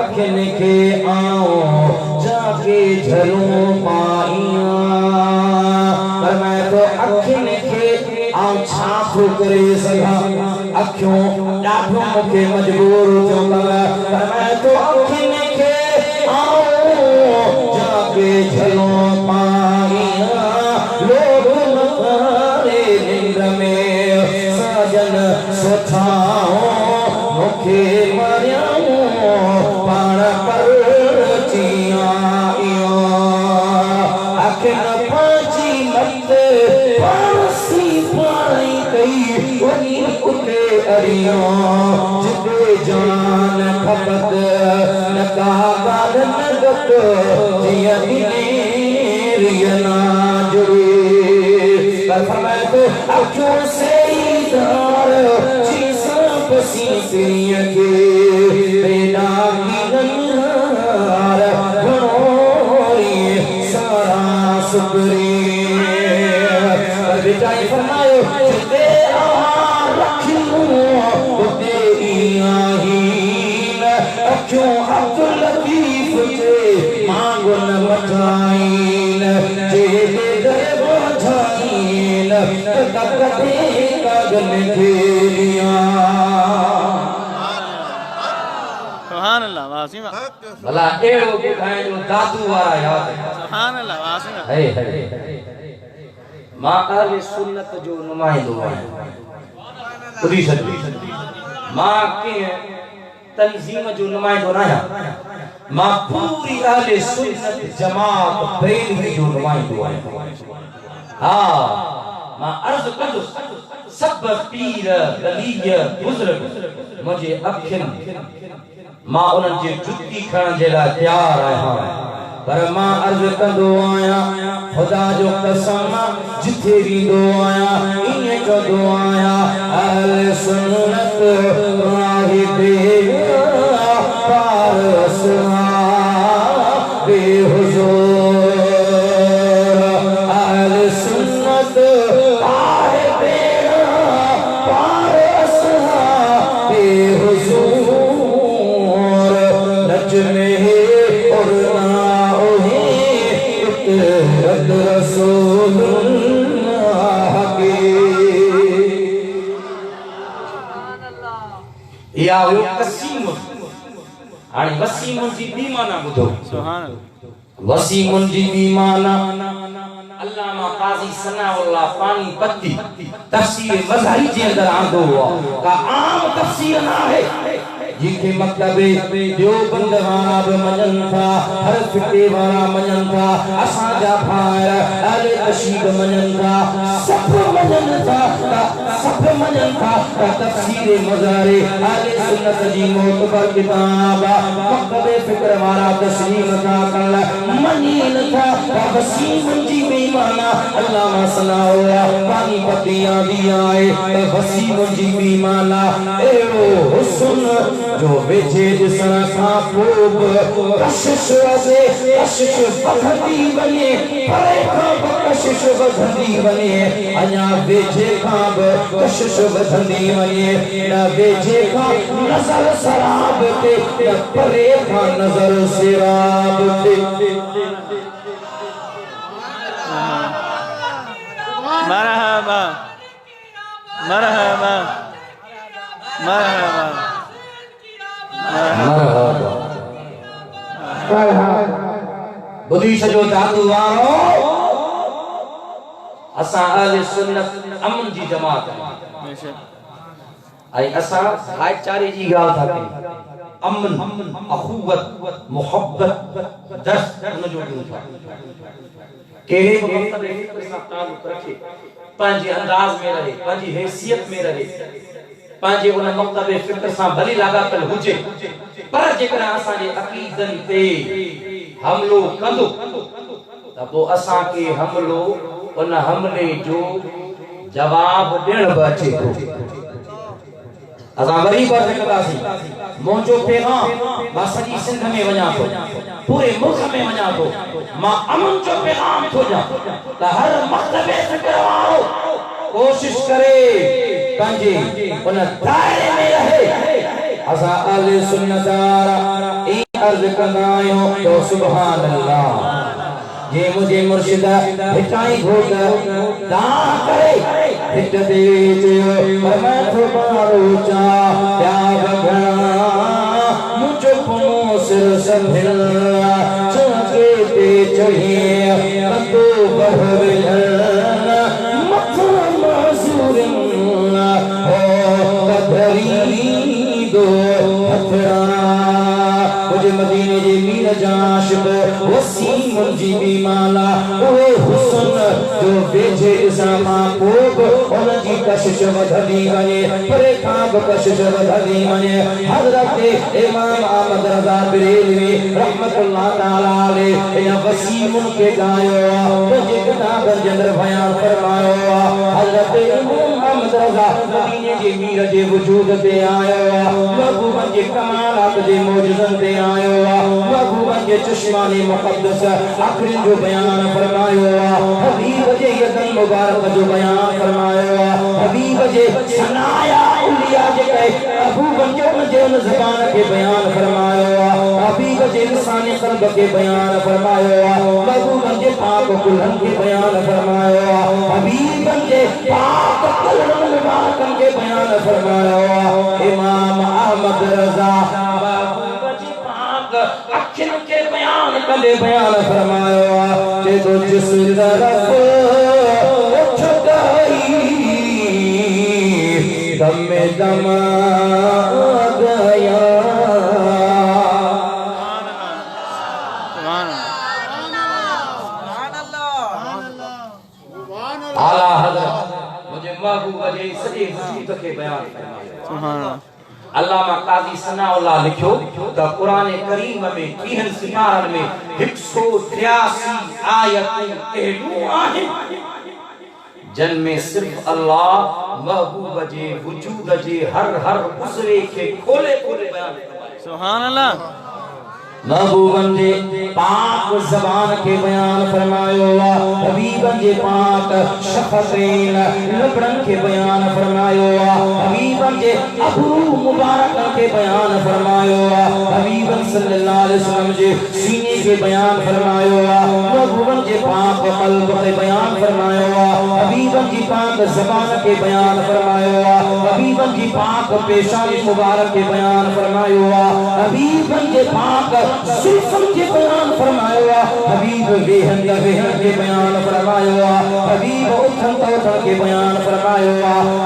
अखिन के आओ जाके झलूं पाइया। फरमाए तो अखिन के आओ छाप करे सगा अखियों डाढो के मजबूर जो फरमाए तो अखिन के आओ जाके झलूं पाइया। लोग नकारे निंद में सजन सुठाओ मुखे मरियाओ पाण पर चियाइयो अखिन पाची मत पासी पाई कई वनी उते अरियो जिते जान खपत नका गादन गत जिया रियना जुड़ी फरमाए तो अखियों से दार पसी सिरिया के बेना की नन्हार घोरी सारा सुकरी बिचाई फरमायो जिते रखियो उते आहीन अखियों अब्दुल लतीफ के मांगो न मठाइन जे दे बधाइन तकते कागन खेलिया। सुभान अल्लाह वासिमा भला एड़ो के खाए जो दादू वाला याद है। सुभान अल्लाह वासिमा मां अहले सुन्नत जो नुमाइंदो है खुदी सदी मां के तंजीम जो नुमाइंदो ना है मां पूरी अहले सुन्नत जमात बरेलवी जो नुमाइंदो है। हां मां अर्ज कंदो सब पीर वली बुजुर्ग मुझे अखिन मां उन जे जुत्ती खण जे ला तैयार आया पर मां अर्ज कंदो आया खुदा जो कसम जिथे भी दो आया इने जो दो आया अहले सुन्नत राही बे पारस बेहुजूर अहले सुन्नत राही बे पारस बेहुजूर नजमे और या वो कसीम आणि वसीम जी बीमाना बुधो सुभान अल्लाह वसीम जी बीमाना अल्लामा काजी सनाउल्लाह पानीपती तफसीर मज़हरी जे अंदर आंदो का आम तफसीर ना है जिखे मकतबे देवबंद वारा बि मञनि था, हर फिटे वारा मञनि था, असांजा भाइर अहले तशरीफ़ मञनि था, सभु मञनि था, सभु मञनि था त तफ़सीर मज़ारे अहले सुन्नत जी मोतबर किताब मकतबे फिक्र वारा तस्लीम था कल मञी नथा त वसीम जी बेईमाना अल्लामा सनाउल्लाह पानी पतियां दिया है वसीम जी बेईमाना एड़ो हुस्न जो वेझे ॾिसण खां पोइ कशिश वसे कशिश वधंदी वञे परे खां बि कशिश वधंदी वञे अञा वेझे खां बि कशिश वधंदी वञे न वेझे खां नज़र सराब ते न परे खां नज़र सिराब ते मरहबा मरहबा मरहबा बुधी सजो दादू वारो असां अहले सुन्नत अमन जी जमात आई असां भाईचारे जी ॻाल्हि था कयूं अमन अखुवत मोहब्बत दर्द उन जो ॾियूं था कहिड़े बि मक़सद सां ताल्लुक़ रखे पंहिंजे अंदाज़ में रहे पंहिंजी हैसियत में रहे पंहिंजे उन मक़सद फिक्र सां भली लाॻापियल हुजे पर जेकर असांजे अक़ीदनि ते हमलो कंदो त पोइ असांखे हमलो उन हमले जो जवाब ॾियण बि अचे थो असां वरी बि कंदासीं मुंहिंजो पैगाम मां सॼी सिंध में वञा थो पूरे मुल्क में वञा थो मां अमन जो पैगाम थो ॾियां त हर मक़सद फिक्र वारो कोशिश करे पंहिंजे उन दायरे में रहे असां अहले सुन्नत ई अर्ज़ कंदा आहियूं तो सुभान अल्लाह जे मुझे मुर्शिद हिताई घोट दा करे हित दे चयो मैं तो मारो चा क्या बघना मुझो पनो सिर संभिल चके ते चढ़े तो बढ़ मथा मासूर हो कदरी दो हथरा मुझे मदीने जे मीर जाशिब वसीम जी बीमाला ओए हुस्न जो वेझे ॾिसण पोइ उन जी कशिश वधंदी वञे परे खां बि कशिश वधंदी वञे हज़रत इमाम अहमद रज़ा बरेलवी रहमतुल्लाह ताला अलैह इन वसीम खे ॻायो पंहिंजे किताबनि जे अंदरि बयान फरमायो हज़रत इमाम अहमद रज़ा मदीने जे मीर जे वजूद ते आयो महबूबनि जे कमालात जे मौजज़नि ते आयो महबूबनि जे चश्मानी मुक़द्दस आखिरी जो बयान फरमायो हबीब जे यदन मुबारक जो बयान फरमायो हबीब जे सनाया उलिया जे कहे महबूबनि जे उन ज़बान के बयान फरमायो हबीब जे इंसानी क़ल्ब के बयान फरमायो महबूबनि जे पाक कुल्हनि के बयान फरमायो हबीबनि जे पाक कुल्हनि मुबारकनि के बयान फरमायो इमाम अहमद रज़ा अखिन के बयान कले बयान फरमायो जे तो जिस तरफ उठ गई दम में दम गया आला हज़रत मुझे महबूब जे सॼे वजूद के बयान फरमायो सुभान अल्लाह अल्लामा काज़ी सनाउल्लाह लिखियो त कुरान करीम में 30 सिपारनि में 183 आयतूं अहिड़ियूं आहिनि जन में सिर्फ अल्लाह महबूब जे वजूद जे हर उज़रे के खोले खोले बयान फरमायो सुभान अल्लाह महबूबन जे पाक ज़बान के बयान फरमायो हबीबन जे पाक शफ़क़ैन लबड़न के बयान फरमायो हबीबन जे अबू मुबारक के बयान फरमायो हबीबन सल्लल्लाहु अलैहि वसल्लम जे सीने के बयान फरमायो महबूबन जे पाक क़ल्ब के बयान फरमायो हबीबन जी पाक ज़बान के बयान फरमायो हबीबन जी पाक पेशानी मुबारक के बयान फरमायो हबीबन जे पाक सुल्फन के बयान फरमायो हबीब बेहन के बयान फरमायो हबीब उठन तौठन के बयान फरमायो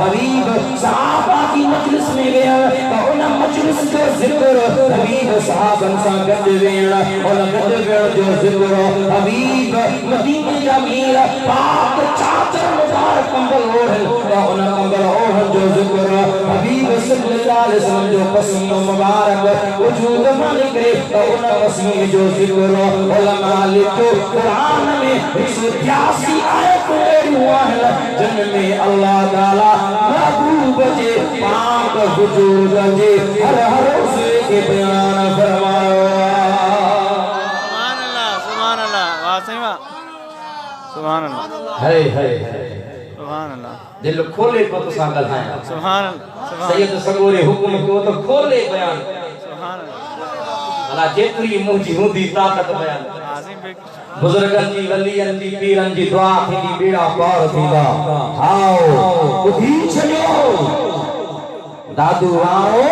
हबीब सहाबा की मजलिस में गया तो उन मजलिस जो जिक्र हबीब सहाबन सा गद वेण और गद वेण जो जिक्र हबीब मदीने जा मीर पाक चादर मुबारक कंबल ओढ़न उन कंबल ओढ़न जो जिक्र हबीब सल्लल्लाहु अलैहि वसल्लम जो पसीनो मुबारक वजूद में निकले उन पसीने जो जिक्र उलमा लिखो कुरान में 183 आयत हुआ है जिनमें अल्लाह ताला महबूब जे पाक हुजूर जे हर हर उसके बयान फरमाया। सुभान अल्लाह वाह सही वाह सुभान अल्लाह है सुभान अल्लाह दिल खोले को तो सांगल है सुभान अल्लाह सैयद सगोरे हुक्म को तो खोले बयान सुभान अल्लाह जेतरी मुंजी हुंदी ताकत बयान आज़ीम बुजुर्गन जी वलियन जी पीरन जी दुआ थींदी बेड़ा पार थींदा आओ उठी छॾियो दादू आओ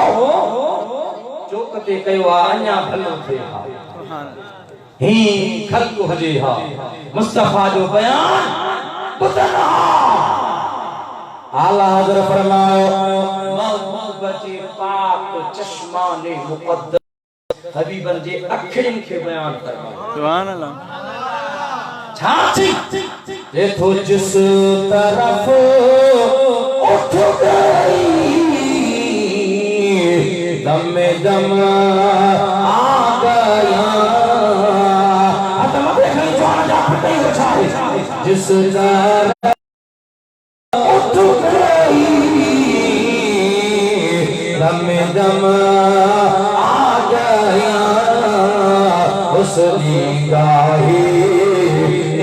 चौक ते कयो अञा भलो थे सुभान ही खल्क हजे हा मुस्तफा जो बयान ॿुधना आला हज़रत फरमायो महबूब जे पाक चश्माने मुक़द्दस हबीबन जे अखिन के बयान फरमायो सुभान अल्लाह ये तो जिस तरफ उठ गई दम में दम आ गया जिस तरफ उठ गई दम में दम आ गया उस निगाहे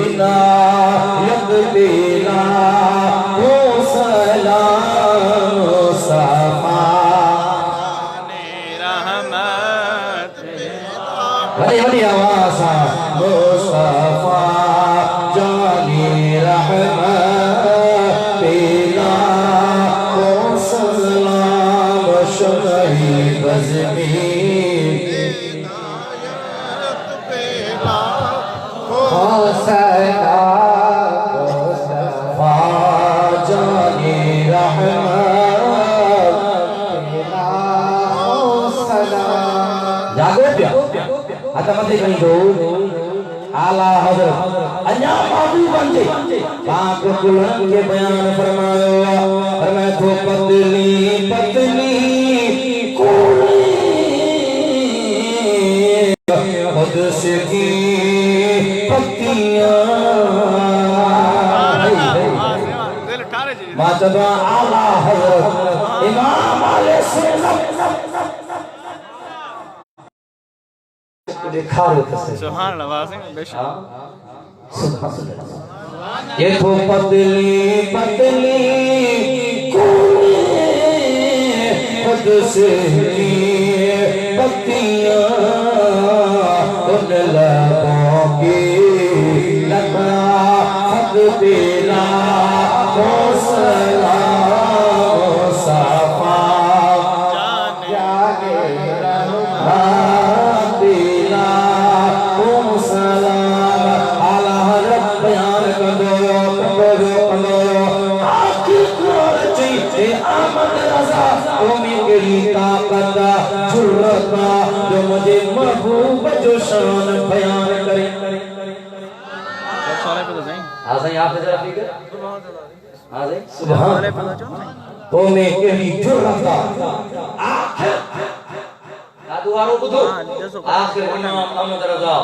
इनायत देना हो सलाम समा रहमत बड़ी बड़ी आवाज़ मुस्तफा जानी रहमत देना हो सलाम शमई बज़मी आला हज़रत अन्या महबूब बंदे पाक कुरान के बयान फरमायो फरमाया तो पतली पतली कोली खुद से की पत्तियां मातबा आला हज़रत इमाम आले सुन्नत दिखा रहे थे सुभान अल्लाह वाह सही बेशक ये तो पतली पतली खुद से पत्तियां उन लबों की लगा हद तेरा हौसला सफा जो मुझे महबूब जो शान बयान करे तो मैं केड़ी जुर्रत दुआरो बुधो आखिर इमाम अहमद रजा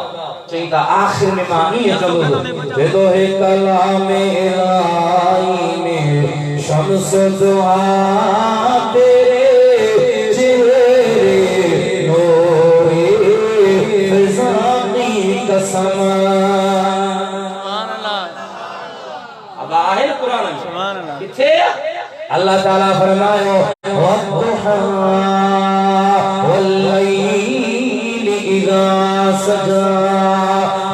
चईता आखिर में मानी चलो जे तो है कलामे इलाही में शम्स दुआ तेरे चेहरे नूरे फिजानी कसम सुभान अल्लाह अब आहे कुरान में सुभान अल्लाह किथे अल्लाह ताला फरमायो वद्दुहा والليل إذا سجى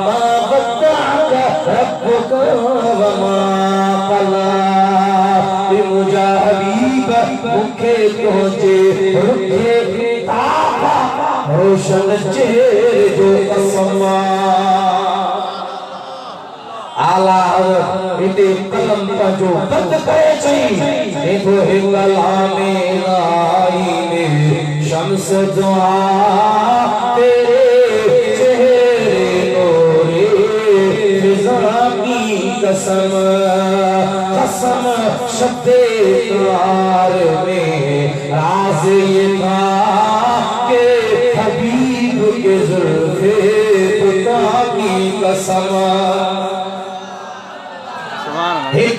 ما ودعك ربك وما قلى بمجا حبيب मुखे तुझे रुखे ताबा रोशन चेहरे जो कसमा आला इते कलम पंजो बंद करे चई देखो हे कलामे इलाही में शम्स दुआ तेरे चेहरे नूरे फिजा की कसम कसम शब्दे इकरार में राज ये था कि हबीब के जुल्फे खुदा की कसम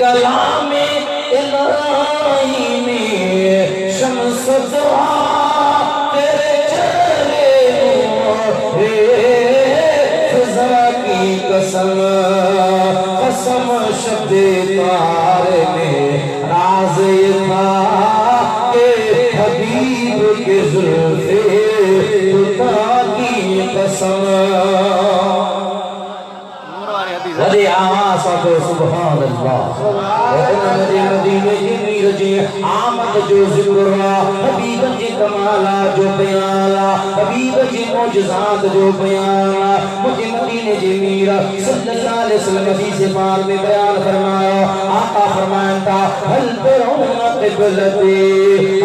कलाम इलाही में शम्स दुआ तेरे चेहरे नूरे फिजा की कसम कसम शब्द तार में राज ये था कि हबीब के जुल्फे खुदा की कसम वदे आवाज़ को सुभान अल्लाह मदीने जिमीर जी आमद जो जिक्रा हबीब जी कमाला जो बयाना हबीब जी मौजज़ात जो बयाना मुझे मदीने जिमीर सल्लल्लाहु अलैहि वसल्लम हदीस पाक में बयान फरमाया आका फरमाता हल तरुना क़िबलती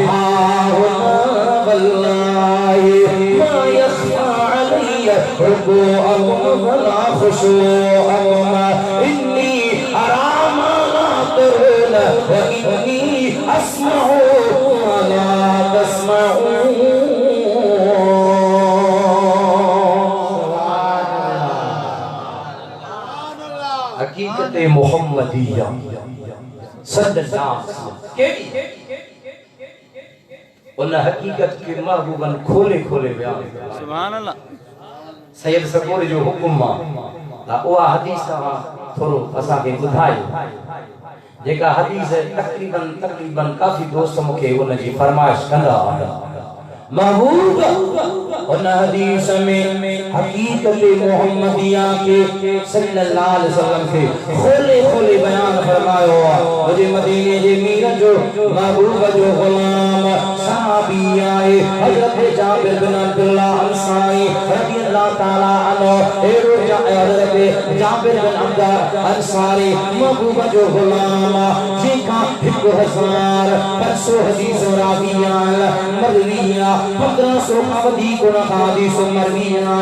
हाहुना वल्लाहि मा यख़फा अलैया रुकूअकुम वला खुशूअकुम इन्नी अराम तरुना व इन्नी अस्मउ वला तस्मऊन हकीकत मुहम्मदिया सल्लल्लाहु अलैहि वसल्लम उन हकीकत के महबूबन खोले खोले बयान सुभान अल्लाह सैयद सकूर जो हुकुम ना उहा हदीस थोरो असा के बुधाई जेका हदीस तकरीबन काफी दोस्त मुखे उन जी फरमाइश कंदा महबूब उन हदीस में हकीकत मुहम्मदिया के सल्लल्लाहु अलैहि वसल्लम के खोले खोले बयान फरमायो मुझे मदीने जे मीर जो महबूब जो गुलाम सहाबी आए हजरत जाबिर बिन अब्दुल्लाह अंसारी रज़ियल्लाहु ताला अन्हु हजरत जाबिर बिन अब्दुल्लाह अंसारी महबूब जो गुलाम जेका 1500 हदीस राविया मरविया 1500 खां वधीक उन हदीस मरविया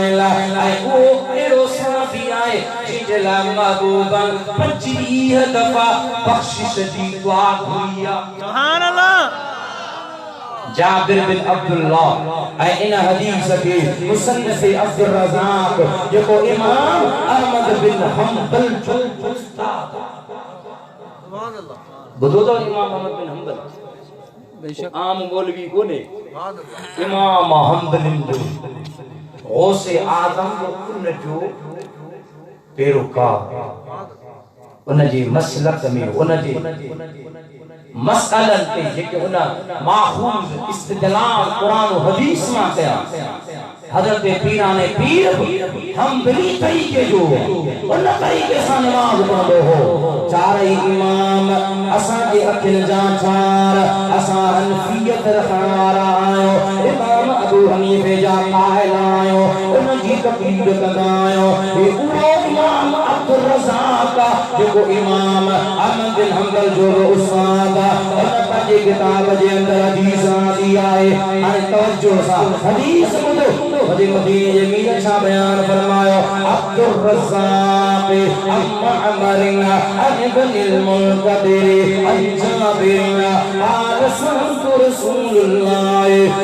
ऐं ओ एड़ो सहाबी आहे जिंहिंजे लाइ महबूबन 25 दफ़ा बख़्शिश जी दुआ घुरी आहे सुभान अल्लाह जाबिर बिन अब्दुल्लाह ऐं इन हदीस के मुसन्निफ अब्दुल रज़ाक जेको इमाम अहमद बिन हंबल जो उस्ताद सुभान अल्लाह बुधो तो इमाम अहमद बिन हंबल बेशक आम मौलवी कोने इमाम हंबल जो गौसे आजम उन जो पेरोकार उन जी मसलक में उन जी मसलन पे जेके उन माखूज इस्तिदलाल कुरान और हदीस में कया हजरत पीराने पीर हंबली तरीके जो उन तरीके से नमाज पढ़ो हो चार इमाम असा के अखिल जाचार असा हनफियत रखारा आयो इमाम अबू हनीफे जा कायल आयो उन जी तकलीद कंदायो ये उहो इमाम अब्दुल रज़ाक जेको इमाम अहमद बिन हंबल जो उस्ताद पंहिंजे किताब जे अंदर हदीस आंदी आहे हाणे तवज्जो सां हदीस ॿुधो वॾे मदीने जे मीर छा बयान फरमायो अब्दुल रज़ाक अमर अन बिल मुल्कदिर अन जाबिर आल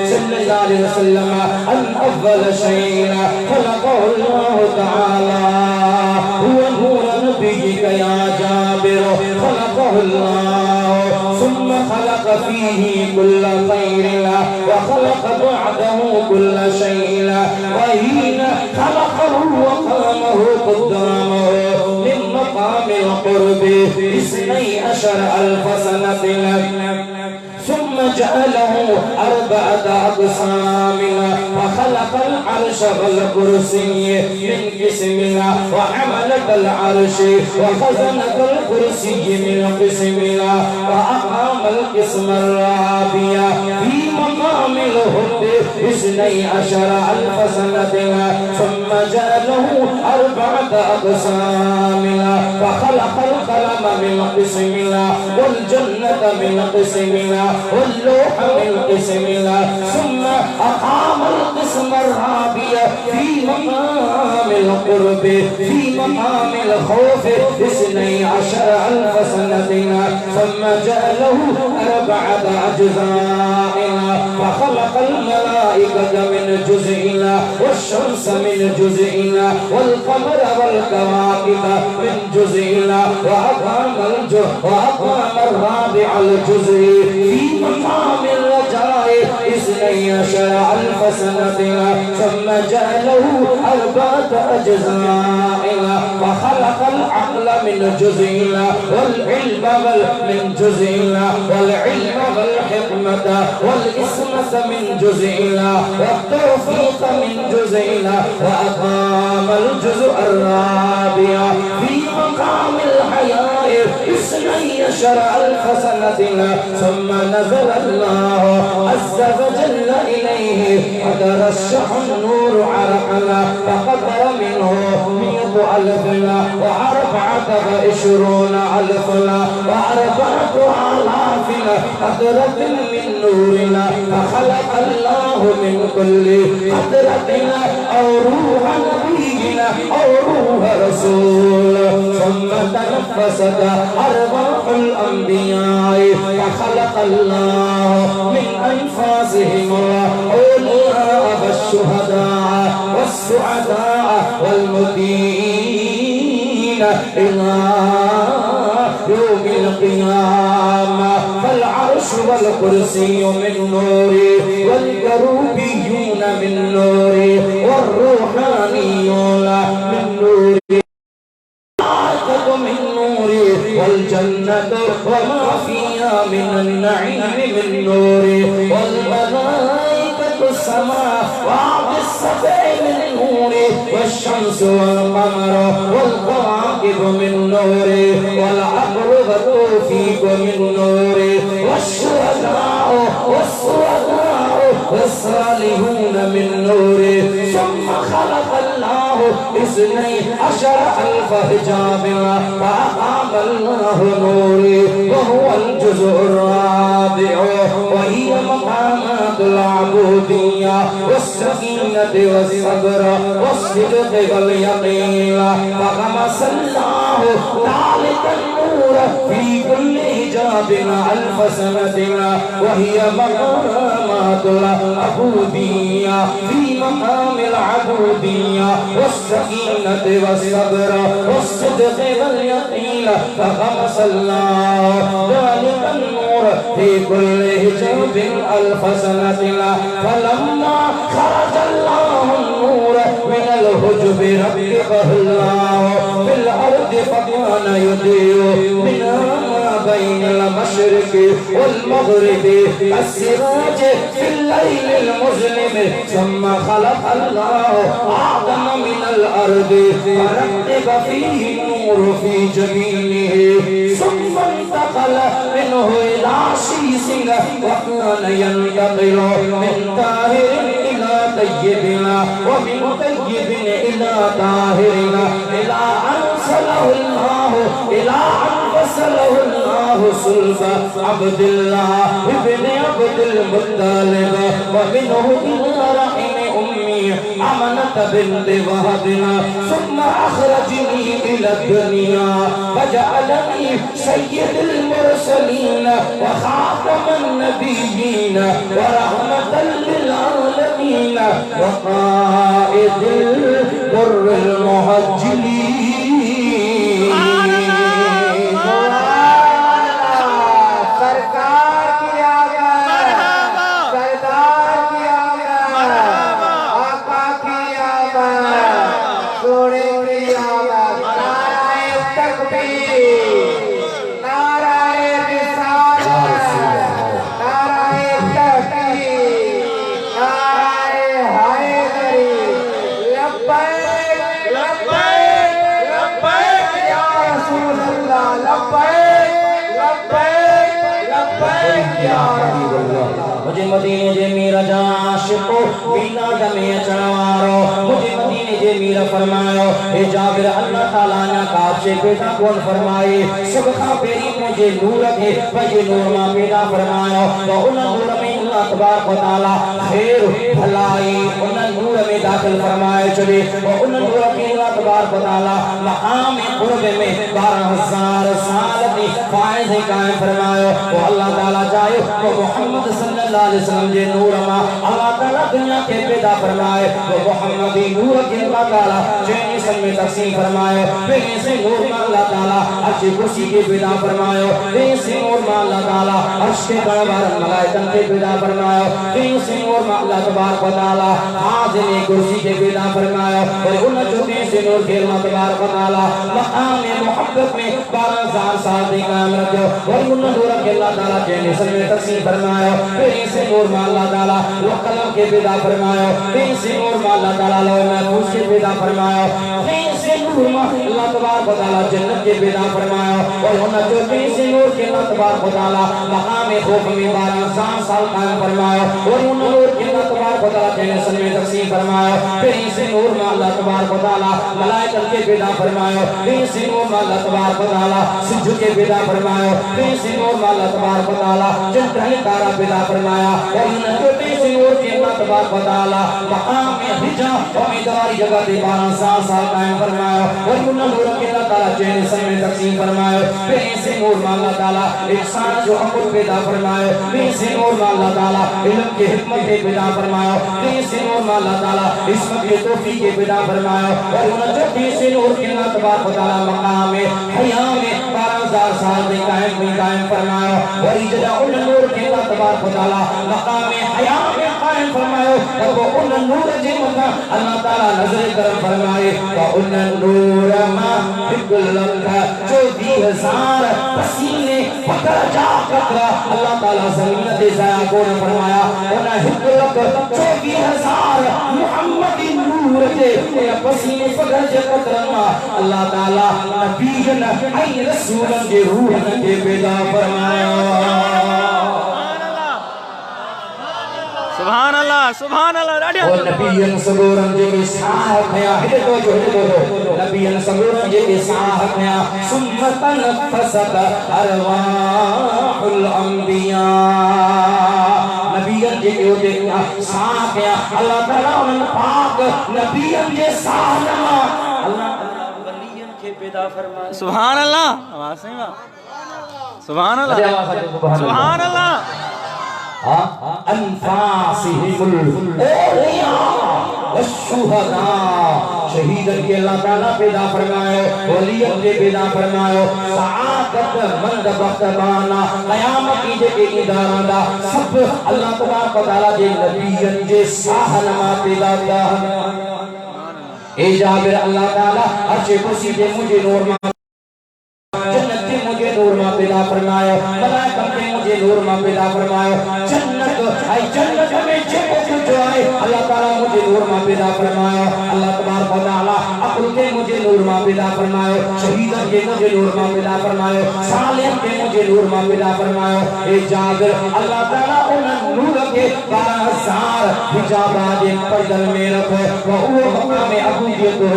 सल्लल्लाहु अलैहि वसल्लम अन अव्वल शैइन खलक़हु अल्लाह तआला हुवा नूर नबिय्यिक या जाबिर खलक़हु अल्लाह ثم خلق فيه كل خير وخلق بعده كل شيء وحين خلقه وقامه قدامه من مقام القرب 12,000 سنة ثم جعله 4 أقسام وخلق العرش والكرسي من قسم وحملة العرش وخزنة الكرسي من قسم وأقام القسم الرابع في مقام الهد 12 ألف سنة ثم جعله 4 أقسام فخلق القلم من قسم والجنة من قسم واللوح من قسم ثم أقام القسم الرابع في مقام القرب في مقام الخوف 12 ألف سنة ثم جعله 4 أجزاء فخلق الملائكة من جزء والشمس من جزء والقمر والكواكب من جزء وأقام الرابع الجزء في مقام الرجاء 12 ألف سنة ثم جعله 4 أجزاء وخلق العقل من جزء والعلم من جزء والعلم والحكمة والإسمة من جزء والتوفيق من جزء وأقام الجزء الرابع في مقام الحياة 12 ألف سنة ثم نزل الله عز وجل إليه فترشح النور عرقا فقدر منه 100 ألف و24 ألف و4 آلاف قدرة من نورنا فخلق الله من كل قدرة أو روح نبينا أو روح رسول ثم تنفست أرواح الأنبياء فخلق الله من أنفاسهم الأولياء والشهداء والسعداء والمدين إلى يوم القيامة فالعرش والكرسي من نور والكروبيون من نور والروحانيون من نور من نور والجنة وما فيها من النعيم من نور والملائكة السماوات السبع من نور والشمس والقمر والكواكب من نور والعقل والتوفيق من نور والشهداء والصالحون والصالحون من نور ثم خلق الله 12 ألف حجاب فأقام الله نوري وهو الجزء الرابع وهي مقامات العبودية والسكينة والصبر والصدق واليقين فغمس الله ذلك النور في كل حجاب 1000 سنة وهي مقامات العبودية في مقام العبودية والسكينة والصبر والصدق واليقين فغمس الله ذلك النور في كل حجاب 1000 سنة فلما خرج الله النور من الحجب ربقه الله في الأرض فكان يضيء منها بين المشرق والمغرب السراج في الليل المظلم ثم خلق الله آدم من الأرض فرتب فيه النور في جبينه ثم انتقل منه إلى شيس وكان ينتقل من طاهر إلى طيب ومن طيب إلى طاهر إلى أن أرسله الله إلى أن وصله الله صلب عبد الله ابن عبد المطلب ومنه إلى رحم أمي أمنة بنت وهب ثم أخرجني إلى الدنيا فجعلني سيد المرسلين وخاتم النبيين ورحمة للعالمين وقائد البر المهجلين मुझे मदीने जे मीर जा आशिको मीना दमे चढ़वारो मुझे मदीने जे मीर फरमायो ए जाबिर अल्लाह ताला ने काब से पैदा कौन फरमाए सब का पेरी मुझे नूर के वजे नूर मा पैदा फरमायो तो उन नूर में अल्लाह तबारक व तआला खैर भलाई उन नूर में दाखिल फरमाए चले और उन नूर के अल्लाह तबारक व तआला मकाम कुर्ब में 12000 साल की फायद कायम फरमायो और अल्लाह ताला चाहे तो मोहम्मद सल्लल्लाहु अलैहि वसल्लम जे नूर मा अल्लाह ताला दुनिया के पैदा फरमाए तो मोहम्मदी नूर के अल्लाह ताला जैनी सन में तकसीम फरमायो बेने से नूर मा अल्लाह ताला अच्छी कुर्सी के पैदा फरमायो बेने से नूर मा अल्लाह ताला अर्श के दरबार मलाइकन के पैदा फरमायो बेने से नूर मा अल्लाह तबारक व तआला हाज़िर कुर्सी के पैदा फरमायो और उन जोते से नूर के अल्लाह तबारक व तआला मकाम मोहब्बत में 12000 साल तक कायम रखो और उन नूर के अल्लाह ताला जैनी सन में तकसीम फरमायो बेने से नूर मा अल्लाह ताला वो कलम के पैदा फरमायो बेने से नूर मा अल्लाह ताला लौह महफूज के पैदा फरमायो बेने से नूर मा अल्लाह तबारक व तआला जन्नत के पैदा फरमायो और उन जोते से नूर के अल्लाह तबारक व तआला मकाम खौफ में 12000 साल कायम फरमायो और उन नूर के अल्लाह तबारक व तआला जैनी सन में तकसीम फरमायो बेने से नूर मा अल्लाह तबारक व तआला मलाइकत के पैदा फरमायो बेने से नूर मा अल्लाह तबारक व तआला सिजु के पैदा फरमायो बेने से नूर मा अल्लाह तबारक व तआला चंद्र तारा पैदा फरमाया और उन जोते से नूर के अल्लाह तबारक व तआला मकाम हिजा और मिदवारी जगह पे 12000 साल कायम फरमायो और उन नूर के अल्लाह ताला जैनी सन में तकसीम फरमायो बेने से नूर मा अल्लाह ताला इंसान जो अकुल पैदा फरमायो बेने से नूर मा अल्लाह ताला इल्म के हिकमत के पैदा फरमायो बेने से नूर मा अल्लाह ताला इस्मत के तौफीक के पैदा फरमायो और उन जोते से नूर के अल्लाह तबारक व तआला मकाम हया में 12000 साल तक कायम फरमायो और इजदा उन नूर के अल्लाह तबारक व तआला मकाम हया में कायम फरमायो और वो उन नूर जे मथा अल्लाह ताला नजर करम फरमाए तो उन नूर मा हिब्बुल्लाह 24000 पसीने पकड़ जा कतरा अल्लाह ताला जमीन दे जाया कौन फरमाया उन हिब्बुल्लाह 24000 मुहम्मदी नूर जे पसीने पकड़ जा कतरा अल्लाह ताला नबीयन आई रसूलन जे रूह के पैदा फरमाया सुभान अल्लाह और नबीयन सबूरन जे साहब है हिदे तो नबीयन सबूरन जे साहब है सुन्नतन फसद अरवाहुल अंबिया नबीयन जे साहब है अल्लाह ताला उन पाक नबीयन जे साहब अल्लाह वलियन के पैदा फरमाए सुभान अल्लाह आवाज सही बा सुभान अल्लाह अनफासिहिमुल औलिया वशुहदा शहीदन के अल्लाह ताला पैदा फरमायो वलियत के पैदा फरमायो सआदत मंद बख्तबाना कयामत की जे इदारा दा सब अल्लाह तबारक व तआला जे नबीयन जे साहनमा पैदा दा ए जाबिर अल्लाह ताला अच्छे कुर्सी दे मुझे नूर जन्नत के मुझे नूर मा पैदा फरमायो मलाइका के मुझे नूर मा पैदा फरमायो जन्नत में जो आए अल्लाह ताला मुझे नूर मा पैदा फरमायो अल्लाह तबारक व तआला अक़ल के मुझे नूर मा पैदा फरमायो शहीदन के मुझे नूर मा पैदा फरमायो सालिह के मुझे नूर मा पैदा फरमायो ए जाबिर अल्लाह ताला उन नूर के 12000 हिजाबात पैदल में रखो वो मकाम अबूदियत हो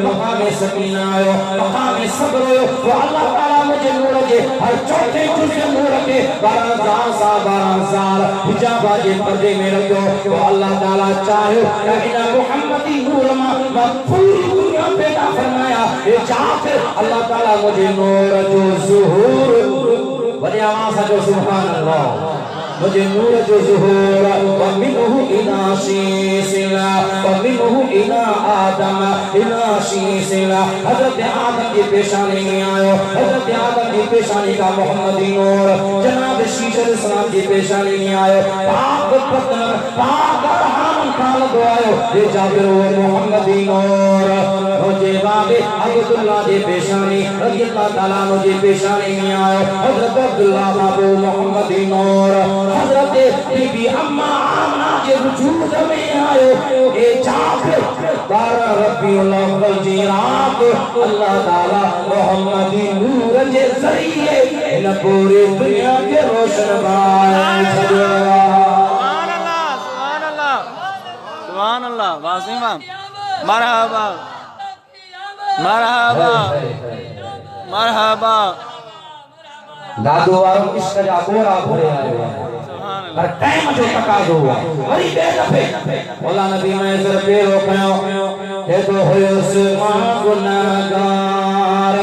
मकाम सकीना हो मकाम सब्र हो वो अल्लाह ताला मुझे नूर के हर चौथे जुज़ नूर के 12000 हिजाबात पर्दे में रखो तो अल्लाह ताला चाहे इना मुहम्मदी नूर मा पूरी दुनिया पैदा फरमाया ये जाकर अल्लाह ताला मुझे नूर जो ज़ुहूर बड़ी आवाज़ जो सुभान अल्लाह मुझे नूर जो ज़ुहूर व मिनहु इला शीसिला व मिनहु इला आदम इला शीसिला हज़रत आदम की पेशानी में आयो हज़रत आदम की पेशानी का मुहम्मदी नूर जनाब शीश अलैहिस्सलाम की पेशानी में आयो पाक पतन पाक रहमान काल दो आयो ये जाबिर वो मुहम्मदी नूर मुझे बाबे अब्दुल्लाह की पेशानी रज़ी अल्लाह ताला मुझे पेशानी में आयो हज़रत अब्दुल्लाह बाबू मुहम्मदी नूर हज़रत बीबी अम्मा आमना के वजूद में आयो ए जाबिर 12 रबीउल अव्वल की रात अल्लाह ताला मुहम्मदी नूर के जरिए इन पूरी दुनिया के रोशन बाय वाह सही वाह मरहबा मरहबा मरहबा दादू वारो इश्क जा गोरा भरे आयो पर टाइम जो तकाज़ो हुआ वरी बे दफे मौला नबी में सर पे रोकयो हे तो होयस मां गुनाहगार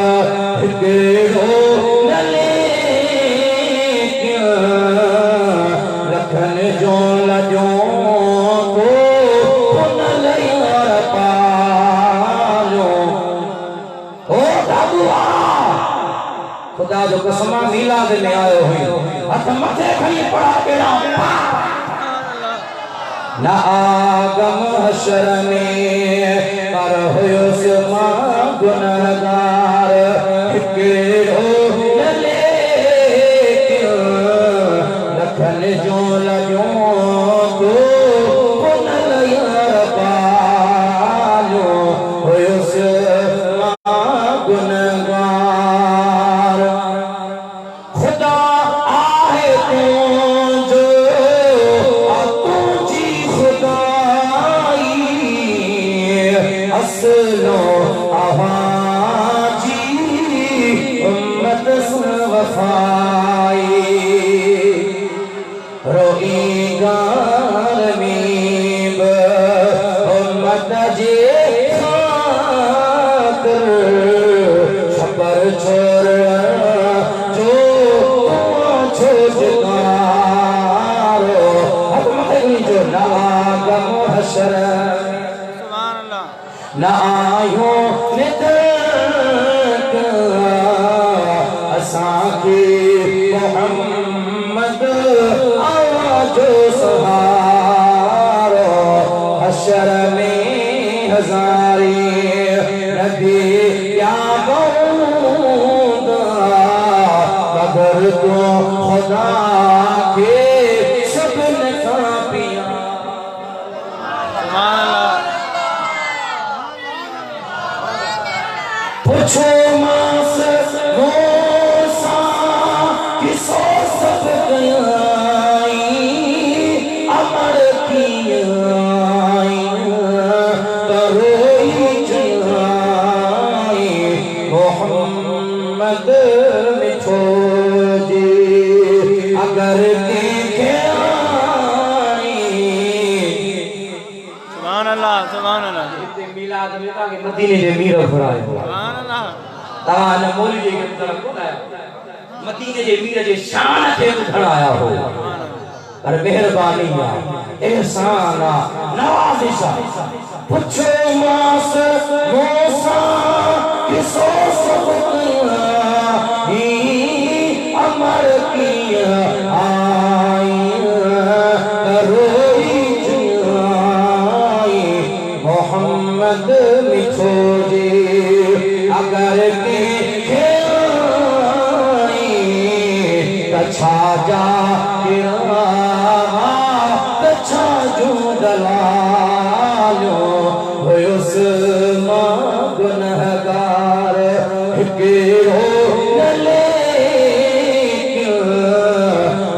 केड़ो नले रखन जो लजो को न लयर पालो ओ दादू खुदा जो कसमा मिलाद में आयो हुई हथ मथे खणी पड़ा केड़ा ना आगम हशर में पर होयो समा गुनाहगार केड़ो ले रखन जो लजो तो न लयर पालो होयो समा गुनाहगार खुदा आहे तुझो तुझी खुदाई असलो आवाजी उम्मत वफाई रोईगार मीब उम्मत जे खातिर खबर छोड़ ना आयो निदक असा के मोहम्मद आवाजो सहारो हशर में हजारी नबी क्या बऊदा मगर तो खुदा के सबन का पिया पूछो मास मोसा किसो सब गयाई अमर कियाई करोई जाई मोहम्मद मिठो जी अगर देखे आई सुभान अल्लाह मिलाद में ताके मदीने जे मीर फरायो सुभान अल्लाह ता न मौलवी के तरफ बुलाया मदीने जे मीर जे शान खे खड़ाया हो पर मेहरबानी या एहसान नवाजिश पूछो मास मोसा किसो सब ही अमर किया आई रोई जाई मोहम्मद मिठो जी अगर के कछा जा कछा जो दलालो होयुस मां गुनहगार केड़ो नले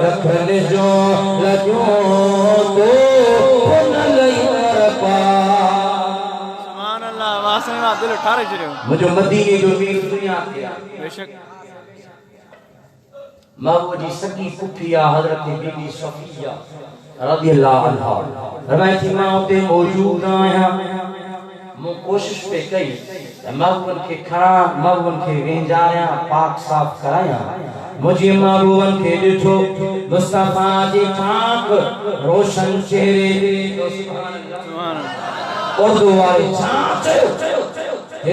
रखन जो लजो तो न लयर पा दिल ठारे जरियो मुझे मदीने जो मीर दुनिया के बेशक महबूब जी सगी पुफिया हजरत बीबी सफिया रज़ी अल्लाह अन्हा फरमाई थी मां उते मौजूद आया मु कोशिश पे कई महबूबन के खड़ा महबूबन के वेंजाया पाक साफ कराया मुझे महबूबन के दिठो मुस्तफा जी पाक रोशन चेहरे सुभान अल्लाह उर्दू वाली छाछ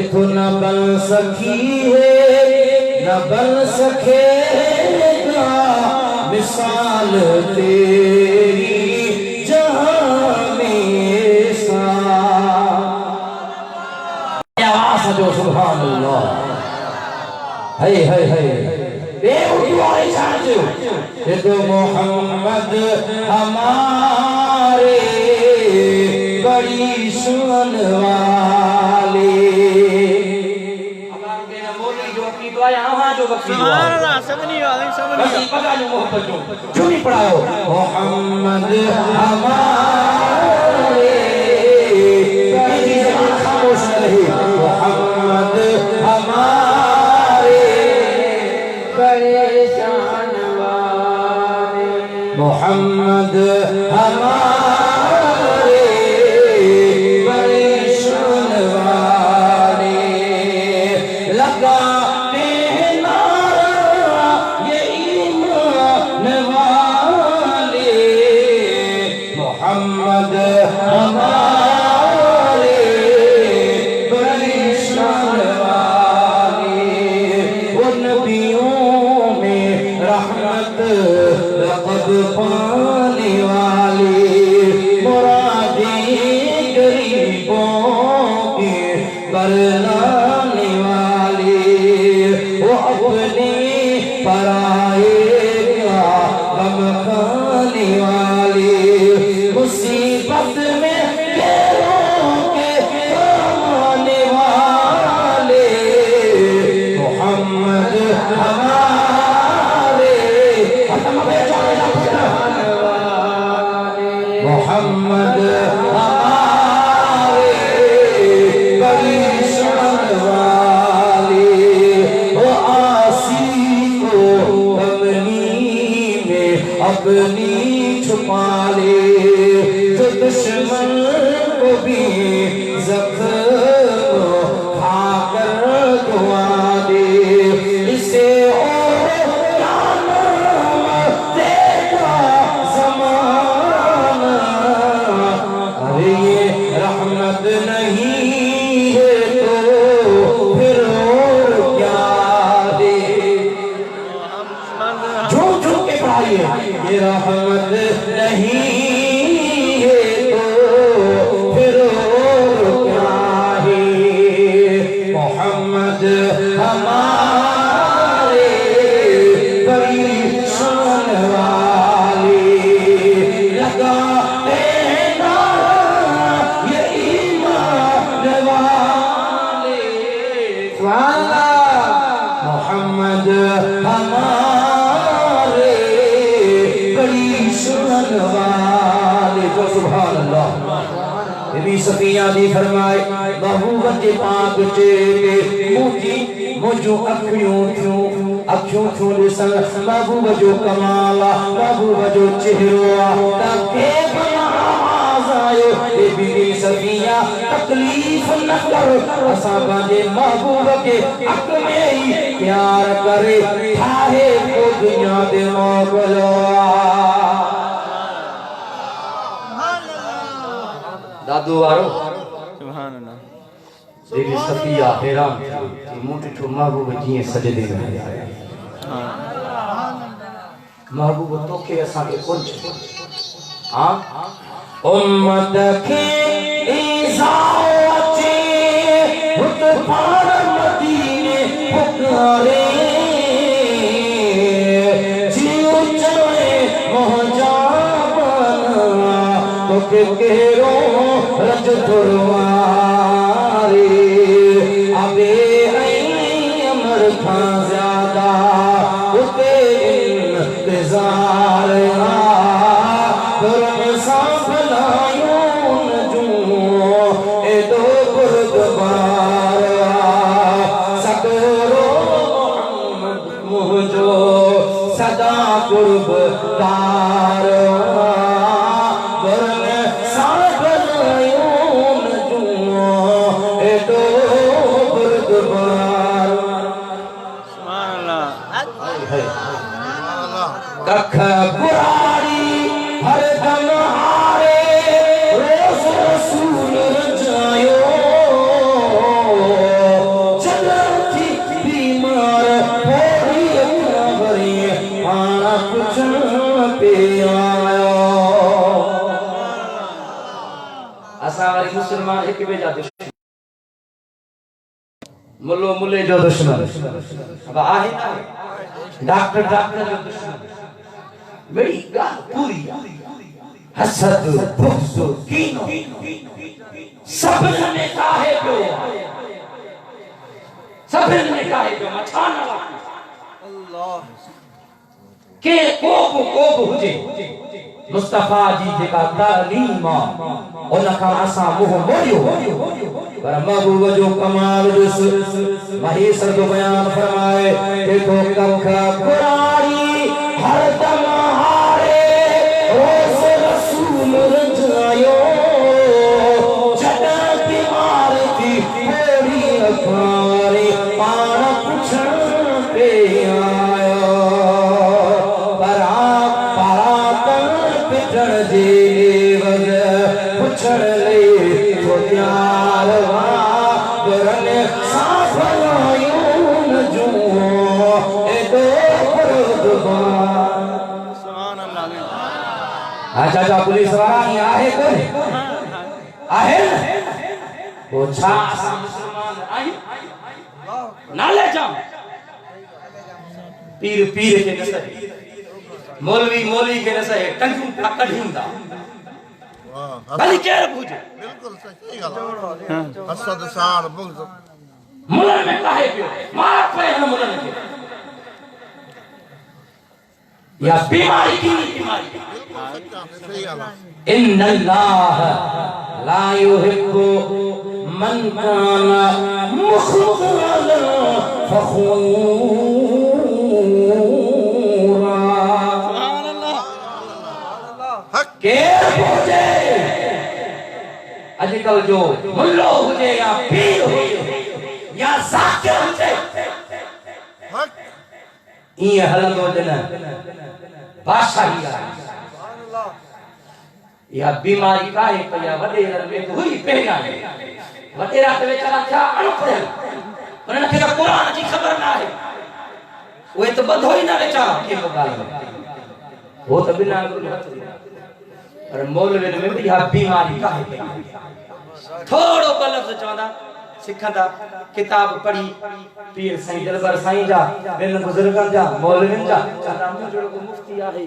इथो न बन सकी है न बन सकेगा मिसाल तेरी जहां में सा आवाज जो सुभान अल्लाह है ए उर्दू वाली छाछ ये तो मोहम्मद हमारे बड़ी सुन वाले सुभान अल्लाह सबनी वाली क्यों नहीं पढ़ाओ मोहम्मद हमारे मोहम्मद हमारे परेशान वाले लगाते हैं नारा ये ईमान वाले मोहम्मद हमारे परेशान वाले वो नबियों में रहमत लक़ब पाने वाले मुरादे गरीबों के बरलाने वाले वो अपने पराए का गम खाने वाले मुसीबत में गैरों के आने वाले मोहम्मद हमारे मोहम्मद हमारे परेशान वाले वो आसी को अपनी में अपनी छुपा ले जो दुश्मन को भी जख्म खाकर दुआ दे इसे और क्या नाम देगा ज़माना अरे ये रहमत नहीं है तो फिर और क्या दे झूठ झूठ के पढ़ाइए ये रहमत नहीं है तो फिर और क्या है मोहम्मद हमारे परेशान वाले लगाते हैं नारा ये ईमान वाले मोहम्मद हमारे परेशान वाले जो सुभान अल्लाह बीबी सफिया दी फरमाए महबूबत पाक चेरे मोती मुझो अखियों थ्यों ॾिसण महबूब जो कमाल महबूब जो चेहरो तके आवाज़ आयो ए बीबी सफिया तकलीफ न कर असां पंहिंजे महबूब के हक़ में ही प्यार करे ठाहे को दुनिया दे मोकिलियो दादू वारो सुभान अल्लाह देवी सफिया हैरान थी मूं ॾिठो महबूब जीअं सजदे में आया महबूब तोखे असांखे कुझु हाँ उम्मत खे ईज़ाउ अचे हुत पाण मदीने पुकारे जियो चवे मोहजा बना तोखे कहिड़ो रज थोरवारे अबे अमर खां ज़्यादा उते इंतज़ार सदा कुर्ब तार कख पुरारी हर दम हारे रोज़ रसूल जायो जगती बीमार होरी भरी आना कुछ पे आयो असां वारी मुसलमान एक ॿिए जा दुश्मन मुल्लो मुल्ले जो दुश्मन अब आहे डॉक्टर जो दुश्मन मेरी गाल पूरी हसद बुग़्ज़ कीनो सभिन में काहे पियो मचाना अल्लाह के को हुजे मुस्तफा जी जेका तालीम उन खां असां मुंहुं मोड़ियो पर महबूब जो कमाल ॾिस महेश्वर जो बयान फरमाए देखो कख पुरारी हर दम हारे बचण ले तो त्यार वारने साफलायूं जो एडो परदबार सुभान अल्लाह अच्छा जा पुलिस वाला ही आहे कोने आहे वो छा मुसलमान आई नाले जाम पीर पीर के नसै मौलवी मौलवी के नसै टंगू कढींदा भली केर पूजे बिल्कुल सही गल हसद सार बुग़्ज़ मुलन में काहे पियो मार पे है मुलन के या बीमारी की बीमारी सही गल इन्नल्लाह ला युहिब्बु मन काना मुख्तालन फखूरा सुभान अल्लाह के पूजे अजकल जो मुल्लो हुजे या पीर हुजे या ज़ाकिर हुजे हक ये हलंदो जन बादशाही आहे या बीमारी काहे पया वडेरन में हुई पहिरा वडेरा ते वेचारा क्या अनपढ़ उन्हनि खे कुरान जी ख़बर ना आहे उहे त बधो ही ना वेचारा के गाल वो त बिना पर मौलवी में भी बीमारी काहे पई थोड़ो बलफ़ चवंदा सिखंदा किताब पढ़ी पीर साईं दरबार साईं जा बिन बुजुर्गन जा मौलविन जा चवंदा मुंहिंजो को मुफ्ती आहे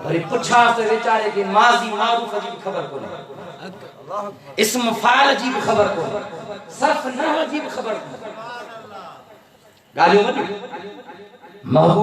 वरी पुछा से बेचारे के माजी मारूफ जी खबर कोने इस्म फाइल जी खबर कोने सर्फ नहव जी खबर कोने गालियों मत महबूब